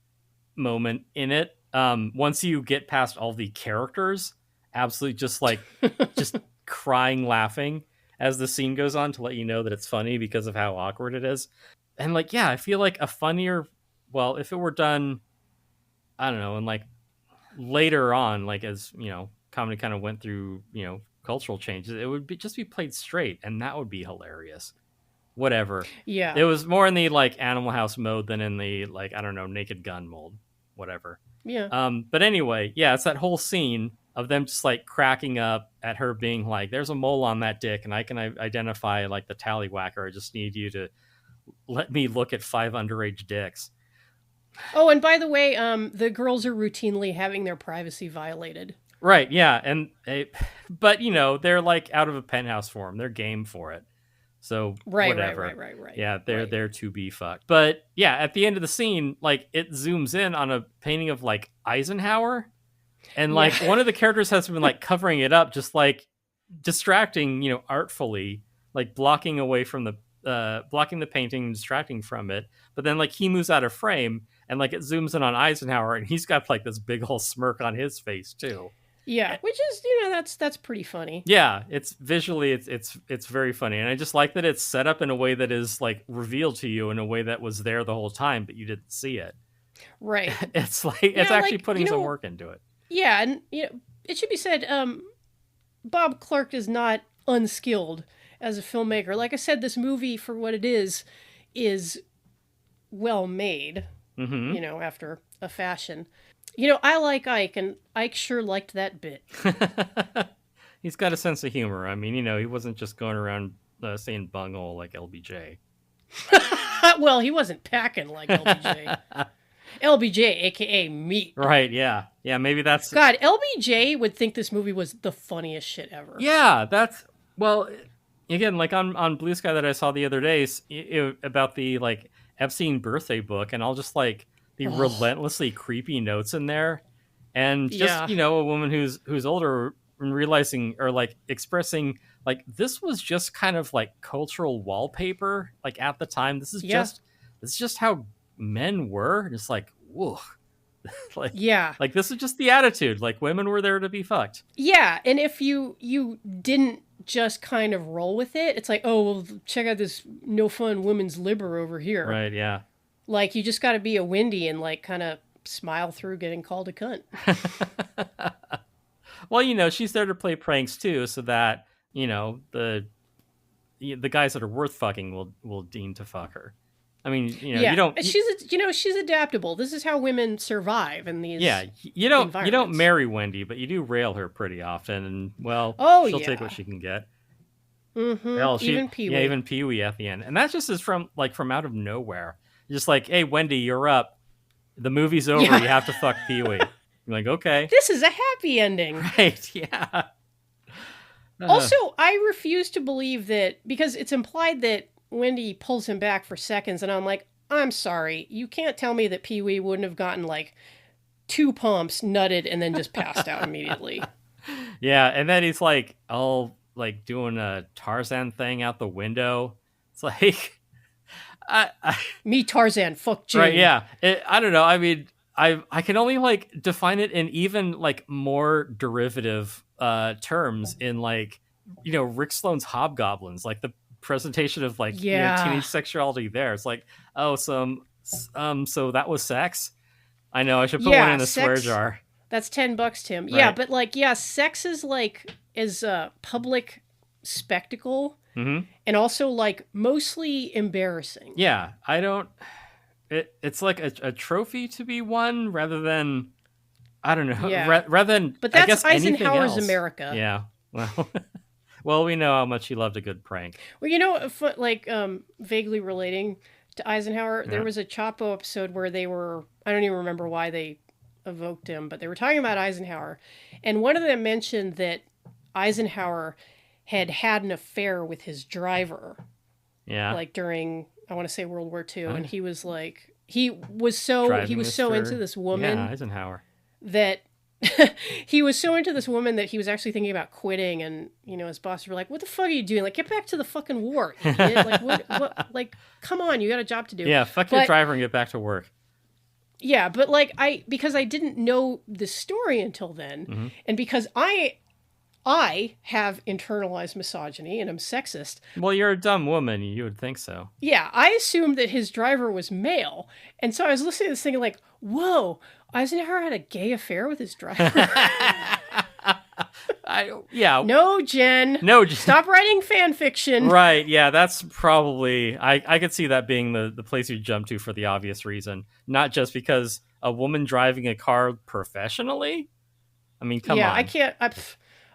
moment in it. Once you get past all the characters, absolutely just crying, laughing as the scene goes on to let you know that it's funny because of how awkward it is. And like, yeah, I feel like a funnier, well, if it were done, I don't know, and like later on, like as, comedy kind of went through, cultural changes, it would just be played straight, and that would be hilarious. Whatever. Yeah. It was more in the like Animal House mode than in the like, I don't know, Naked Gun mold. Whatever. Yeah. But anyway, yeah, it's that whole scene of them just like cracking up at her being like, there's a mole on that dick and I can identify like the tallywhacker. I just need you to let me look at 5 underage dicks. Oh, and by the way, the girls are routinely having their privacy violated. Right, yeah. But they're like out of a penthouse for them. They're game for it. So whatever. Right. Yeah, they're there to be fucked. But yeah, at the end of the scene, like it zooms in on a painting of like Eisenhower, and like one of the characters has been like covering it up, just like distracting, artfully, like blocking the painting and distracting from it. But then like he moves out of frame and like it zooms in on Eisenhower and he's got like this big old smirk on his face too. Yeah, which is, that's pretty funny. Yeah, it's visually it's very funny, and I just like that it's set up in a way that is like revealed to you in a way that was there the whole time, but you didn't see it. Right. It's like it's actually like, putting some work into it. Yeah, and it should be said, Bob Clark is not unskilled as a filmmaker. Like I said, this movie, for what it is well made. After a fashion. I like Ike, and Ike sure liked that bit. He's got a sense of humor. I mean, he wasn't just going around saying bunghole like LBJ. Well, he wasn't packing like LBJ. LBJ, aka Meat. Right, yeah. Yeah, maybe that's... God, LBJ would think this movie was the funniest shit ever. Yeah, that's... Well, again, like on Blue Sky that I saw the other day, about the, like, Epstein birthday book, and all just, like, the relentlessly creepy notes in there. And just, a woman who's older and realizing, or, like, expressing, like, this was just kind of, like, cultural wallpaper, like, at the time. This is just how men were. Just like, whoa. Like this is just the attitude. Like, women were there to be fucked. Yeah, and if you didn't just kind of roll with it, it's like, oh, well, check out this no fun women's liber over here. Right, yeah. Like, you just got to be a Wendy and, like, kind of smile through getting called a cunt. Well, she's there to play pranks too, so that, the guys that are worth fucking will deem to fuck her. I mean, you don't. She's adaptable. This is how women survive in these. Yeah, you don't marry Wendy, but you do rail her pretty often, and she'll take what she can get. Mm-hmm. Hell, even Pee-wee. Yeah, even Pee-wee at the end, and that just is from out of nowhere. Just like, hey, Wendy, you're up. The movie's over. You have to fuck Pee-wee. You're like, okay. This is a happy ending. Right? Yeah. Also, I refuse to believe that, because it's implied that Wendy pulls him back for seconds, and I'm like, I'm sorry. You can't tell me that Pee-wee wouldn't have gotten, like, 2 pumps, nutted, and then just passed out immediately. Yeah, and then he's, like, all, like, doing a Tarzan thing out the window. It's like... Me, Tarzan, fuck Jane. Right, yeah. I don't know. I mean, I can only, like, define it in even, like, more derivative terms in, like, Rick Sloane's Hobgoblins, like the presentation of, like, teenage sexuality there. It's like, oh, so that was sex? I know, I should put one in the swear jar. That's $10, Tim. Right. Yeah, but, like, sex is, like, a public spectacle. Mm-hmm. And also, like, mostly embarrassing. Yeah, I don't... It's like a trophy to be won rather than... I don't know. Yeah. Rather than... But that's, I guess, Eisenhower's America. Yeah. Well, we know how much he loved a good prank. Well, like, vaguely relating to Eisenhower, there was a Chapo episode where they were... I don't even remember why they evoked him, but they were talking about Eisenhower. And one of them mentioned that Eisenhower had an affair with his driver. Yeah. Like during, I want to say, World War II. And he was like, he was so into this woman. Yeah, Eisenhower. That he was so into this woman that he was actually thinking about quitting. And, his bosses were like, what the fuck are you doing? Like, get back to the fucking war. Like, what, like, come on, you got a job to do. Yeah, fuck your driver and get back to work. Yeah, but like, because I didn't know the story until then, and because I have internalized misogyny and I'm sexist. Well, you're a dumb woman. You would think so. Yeah, I assumed that his driver was male. And so I was listening to this thing like, whoa, Eisenhower had a gay affair with his driver? No, Jen. Stop writing fan fiction. Right, yeah, that's probably... I could see that being the place you jump to for the obvious reason. Not just because a woman driving a car professionally? I mean, come on. Yeah,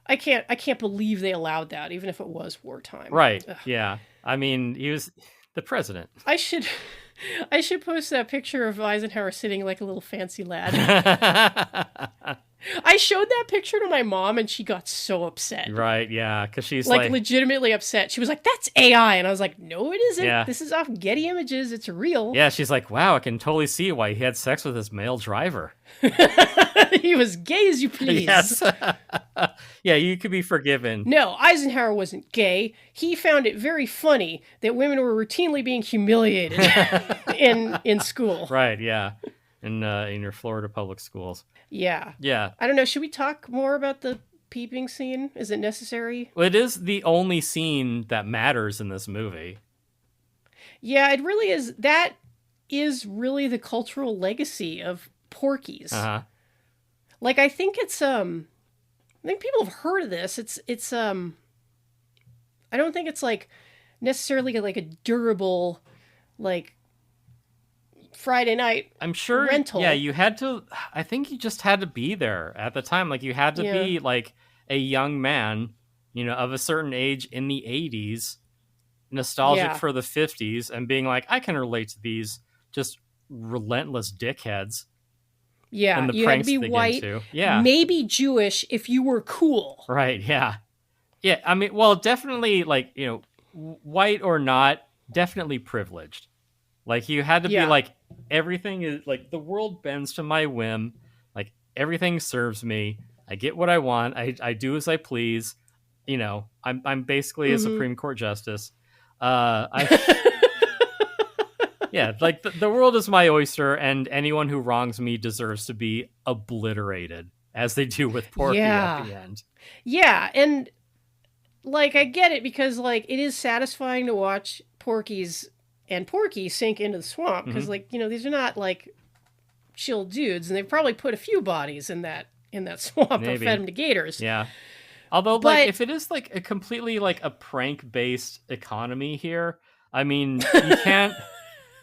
I can't believe they allowed that, even if it was wartime. Right. Ugh. Yeah. I mean, he was the president. I should post that picture of Eisenhower sitting like a little fancy lad. I showed that picture to my mom and she got so upset. Right, yeah, because she's like legitimately upset. She was like, that's AI. And I was like, no, it isn't. Yeah. This is off Getty Images. It's real. Yeah, she's like, wow, I can totally see why he had sex with his male driver. He was gay as you please. Yes. Yeah, you could be forgiven. No, Eisenhower wasn't gay. He found it very funny that women were routinely being humiliated in school. Right, yeah. in your Florida public schools. Yeah. Yeah. I don't know. Should we talk more about the peeping scene? Is it necessary? Well, it is the only scene that matters in this movie. Yeah, it really is. That is really the cultural legacy of Porky's. Uh-huh. Like, I think it's I think people have heard of this. It's I don't think it's like necessarily like a durable like Friday night I'm sure rental. Yeah, I think you just had to be there at the time. Like you had to be like a young man, of a certain age in the 80s, nostalgic for the 50s, and being like, I can relate to these just relentless dickheads. Yeah, and the you had to pranks be they get white, into. Yeah. maybe Jewish if you were cool. Right, yeah. Yeah, I mean, well, definitely, like, white or not, definitely privileged. Like, you had to be like, everything is, like, the world bends to my whim. Like, everything serves me. I get what I want. I do as I please. I'm basically a Supreme Court justice. Yeah, like the world is my oyster, and anyone who wrongs me deserves to be obliterated, as they do with Porky at the end. Yeah, and like I get it because like it is satisfying to watch Porky sink into the swamp because like these are not like chill dudes, and they've probably put a few bodies in that swamp or fed them to gators. Yeah. Although, like, if it is like a completely like a prank based economy here, I mean,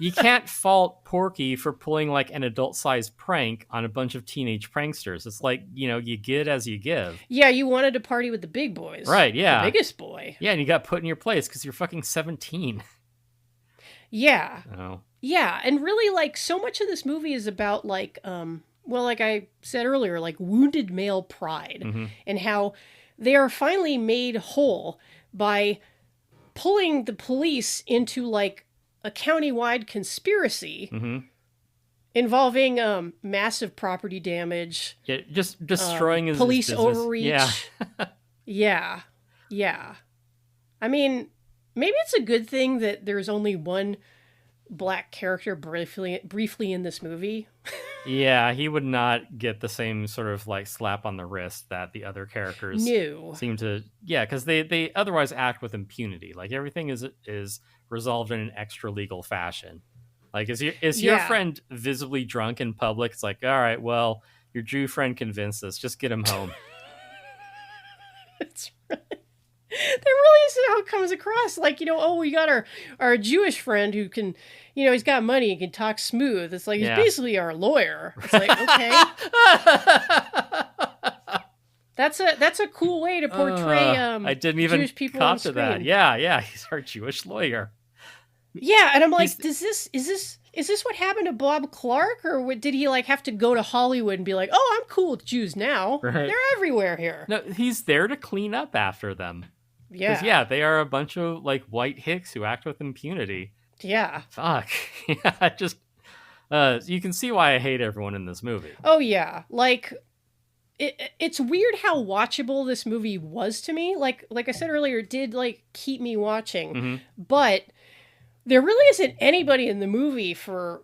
you can't fault Porky for pulling like an adult-sized prank on a bunch of teenage pranksters. It's like, you get as you give. Yeah, you wanted to party with the big boys. Right, yeah. The biggest boy. Yeah, and you got put in your place because you're fucking 17. Yeah. Oh. Yeah, and really, like, so much of this movie is about, like, well, like I said earlier, like, wounded male pride. And how they are finally made whole by pulling the police into, like, a county-wide conspiracy involving massive property damage. Yeah, just destroying his police business. Overreach. Yeah. Yeah. I mean, maybe it's a good thing that there's only one black character briefly in this movie. Yeah, he would not get the same sort of like slap on the wrist that the other characters seem to. Yeah, because they otherwise act with impunity. Like everything is resolved in an extra legal fashion. Like is your friend visibly drunk in public? It's like, all right, well, your Jew friend convinced us. Just get him home. That's right. That really is how it comes across. Like, we got our Jewish friend who can, he's got money and can talk smooth. It's like, he's basically our lawyer. It's like, okay. That's a cool way to portray I didn't even Jewish people cop on to screen. that. Yeah, he's our Jewish lawyer. Yeah, and I'm like, is this what happened to Bob Clark, or did he like have to go to Hollywood and be like, oh, I'm cool with Jews now? Right. They're everywhere here. No, he's there to clean up after them. Yeah. They are a bunch of like white hicks who act with impunity. Yeah. Fuck. Yeah, just you can see why I hate everyone in this movie. Oh yeah, like it's weird how watchable this movie was to me. Like I said earlier, it did like keep me watching, but there really isn't anybody in the movie for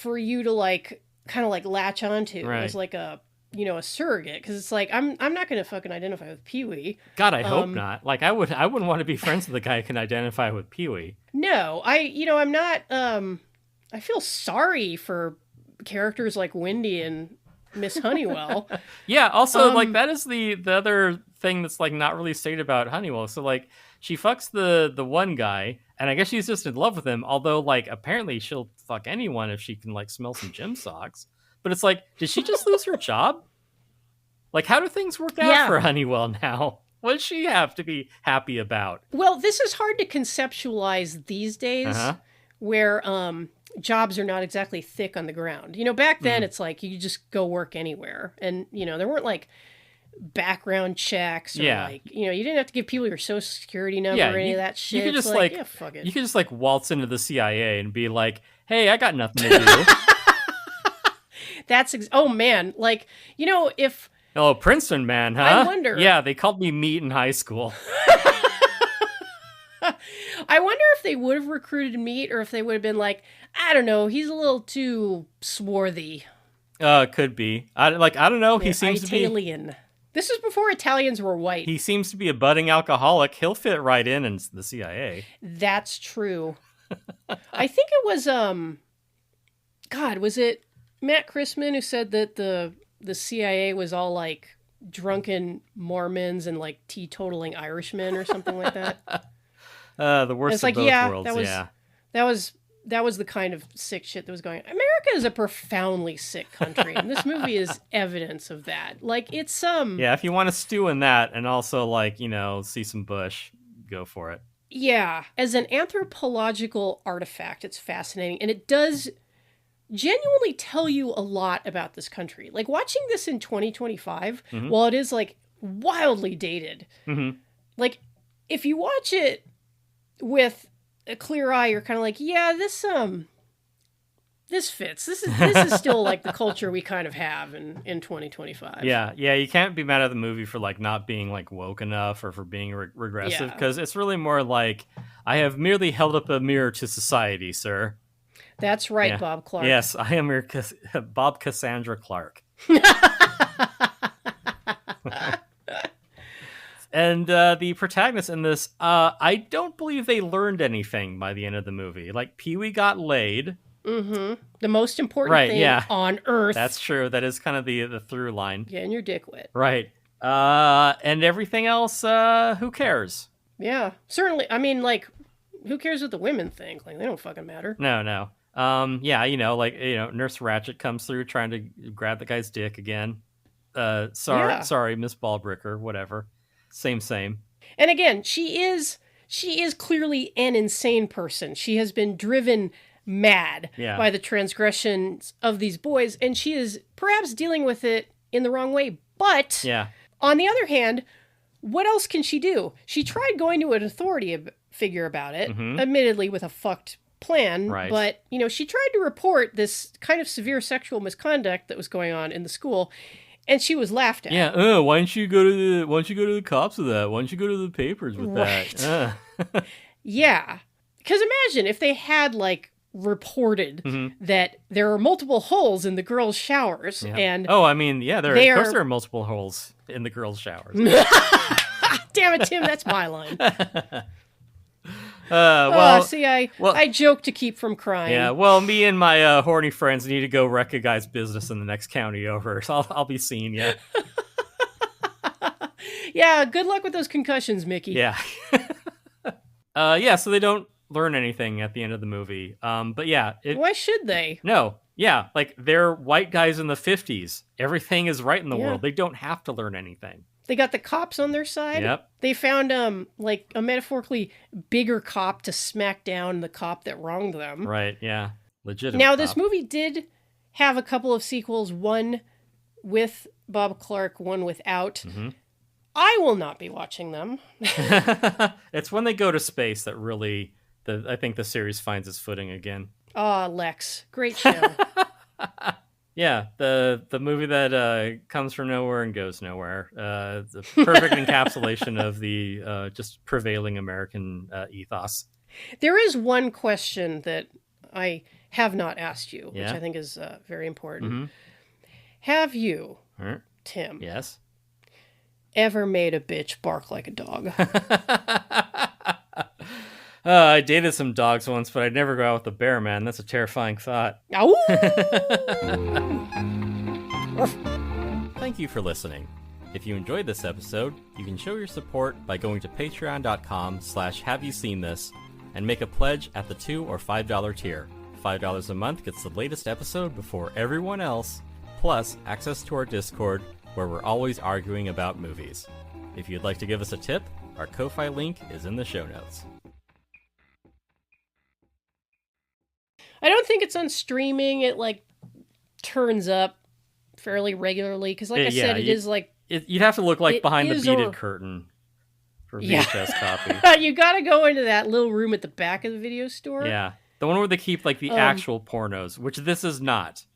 you to like kind of like latch onto as like a a surrogate, because it's like I'm not gonna fucking identify with Pee-wee. God, I hope not. Like I wouldn't want to be friends with a guy who can identify with Pee-wee. No, I'm not. I feel sorry for characters like Wendy and Miss Honeywell. Yeah. Also, like that is the other thing that's like not really stated about Honeywell. So like she fucks the one guy, and I guess she's just in love with him. Although like apparently she'll fuck anyone if she can like smell some gym socks. But it's like, did she just lose her job? Like, how do things work out for Honeywell now? What does she have to be happy about? Well, this is hard to conceptualize these days, where jobs are not exactly thick on the ground. Back then it's like you could just go work anywhere, and there weren't like background checks or like you didn't have to give people your social security number or any of that shit. You could just fuck it. You could just like waltz into the CIA and be like, hey, I got nothing to do. Oh man, like if Princeton man, huh? I wonder. Yeah, they called me meat in high school. I wonder if they would have recruited Meat or if they would have been like, I don't know, he's a little too swarthy. Could be. I don't know. He seems Italian. to be. This is before Italians were white. He seems to be a budding alcoholic. He'll fit right in the CIA. That's true. I think it was God, was it Matt Christman who said that the CIA was all like drunken Mormons and like teetotaling Irishmen or something like that? The worst of both worlds. That was the kind of sick shit that was going on. America is a profoundly sick country, and this movie is evidence of that. Like, it's Yeah, if you want to stew in that and also, like, see some bush, go for it. Yeah. As an anthropological artifact, it's fascinating, and it does genuinely tell you a lot about this country. Like, watching this in 2025, while it is, like, wildly dated, like, if you watch it with a clear eye, you're kind of like, yeah, this fits. This is still like the culture we kind of have in 2025. Yeah, you can't be mad at the movie for like not being like woke enough or for being regressive, because it's really more like, I have merely held up a mirror to society, sir. That's right, Bob Clark. Yes, I am your Bob Cassandra Clark. And the protagonists in this, I don't believe they learned anything by the end of the movie. Like, Pee-wee got laid. Mm-hmm. The most important thing on Earth. That's true. That is kind of the through line. Getting your dick wet. Right. And everything else, who cares? Yeah, certainly. I mean, like, who cares what the women think? Like, they don't fucking matter. No. Nurse Ratched comes through trying to grab the guy's dick again. Sorry, Miss Ballbricker, whatever. Same. And again, she is clearly an insane person. She has been driven mad by the transgressions of these boys, and she is perhaps dealing with it in the wrong way. But on the other hand, what else can she do? She tried going to an authority figure about it, admittedly with a fucked plan, but she tried to report this kind of severe sexual misconduct that was going on in the school. And she was laughed at. Yeah. Why don't you go to the cops with that? Why don't you go to the papers with that? Yeah. Because imagine if they had like reported that there are multiple holes in the girls' showers, and of course there are multiple holes in the girls' showers. Damn it, Tim, that's my line. I joke to keep from crying. Yeah, well, me and my horny friends need to go wreck a guy's business in the next county over, so I'll be seeing you. Yeah, good luck with those concussions, Mickey. Yeah. So they don't learn anything at the end of the movie. But yeah. Why should they? No. Yeah, like, they're white guys in the 50s. Everything is right in the world. They don't have to learn anything. They got the cops on their side. Yep. They found like a metaphorically bigger cop to smack down the cop that wronged them. Right, yeah. Legitimate. Now, cop. this movie did have a couple of sequels, one with Bob Clark, one without. I will not be watching them. It's when they go to space that really, I think the series finds its footing again. Lex. Great show. Yeah, the movie that comes from nowhere and goes nowhere. The perfect encapsulation of the just prevailing American ethos. There is one question that I have not asked you, which I think is very important. Have you, Tim, ever made a bitch bark like a dog? I dated some dogs once, but I'd never go out with a bear, man. That's a terrifying thought. Thank you for listening. If you enjoyed this episode, you can show your support by going to patreon.com/haveyouseenthis and make a pledge at the $2 or $5 tier. $5 a month gets the latest episode before everyone else, plus access to our Discord, where we're always arguing about movies. If you'd like to give us a tip, our Ko-Fi link is in the show notes. I don't think it's on streaming. It like turns up fairly regularly because, like I said, it is like you'd have to look like behind the beaded curtain for VHS copy. You got to go into that little room at the back of the video store. Yeah, the one where they keep like the actual pornos, which this is not.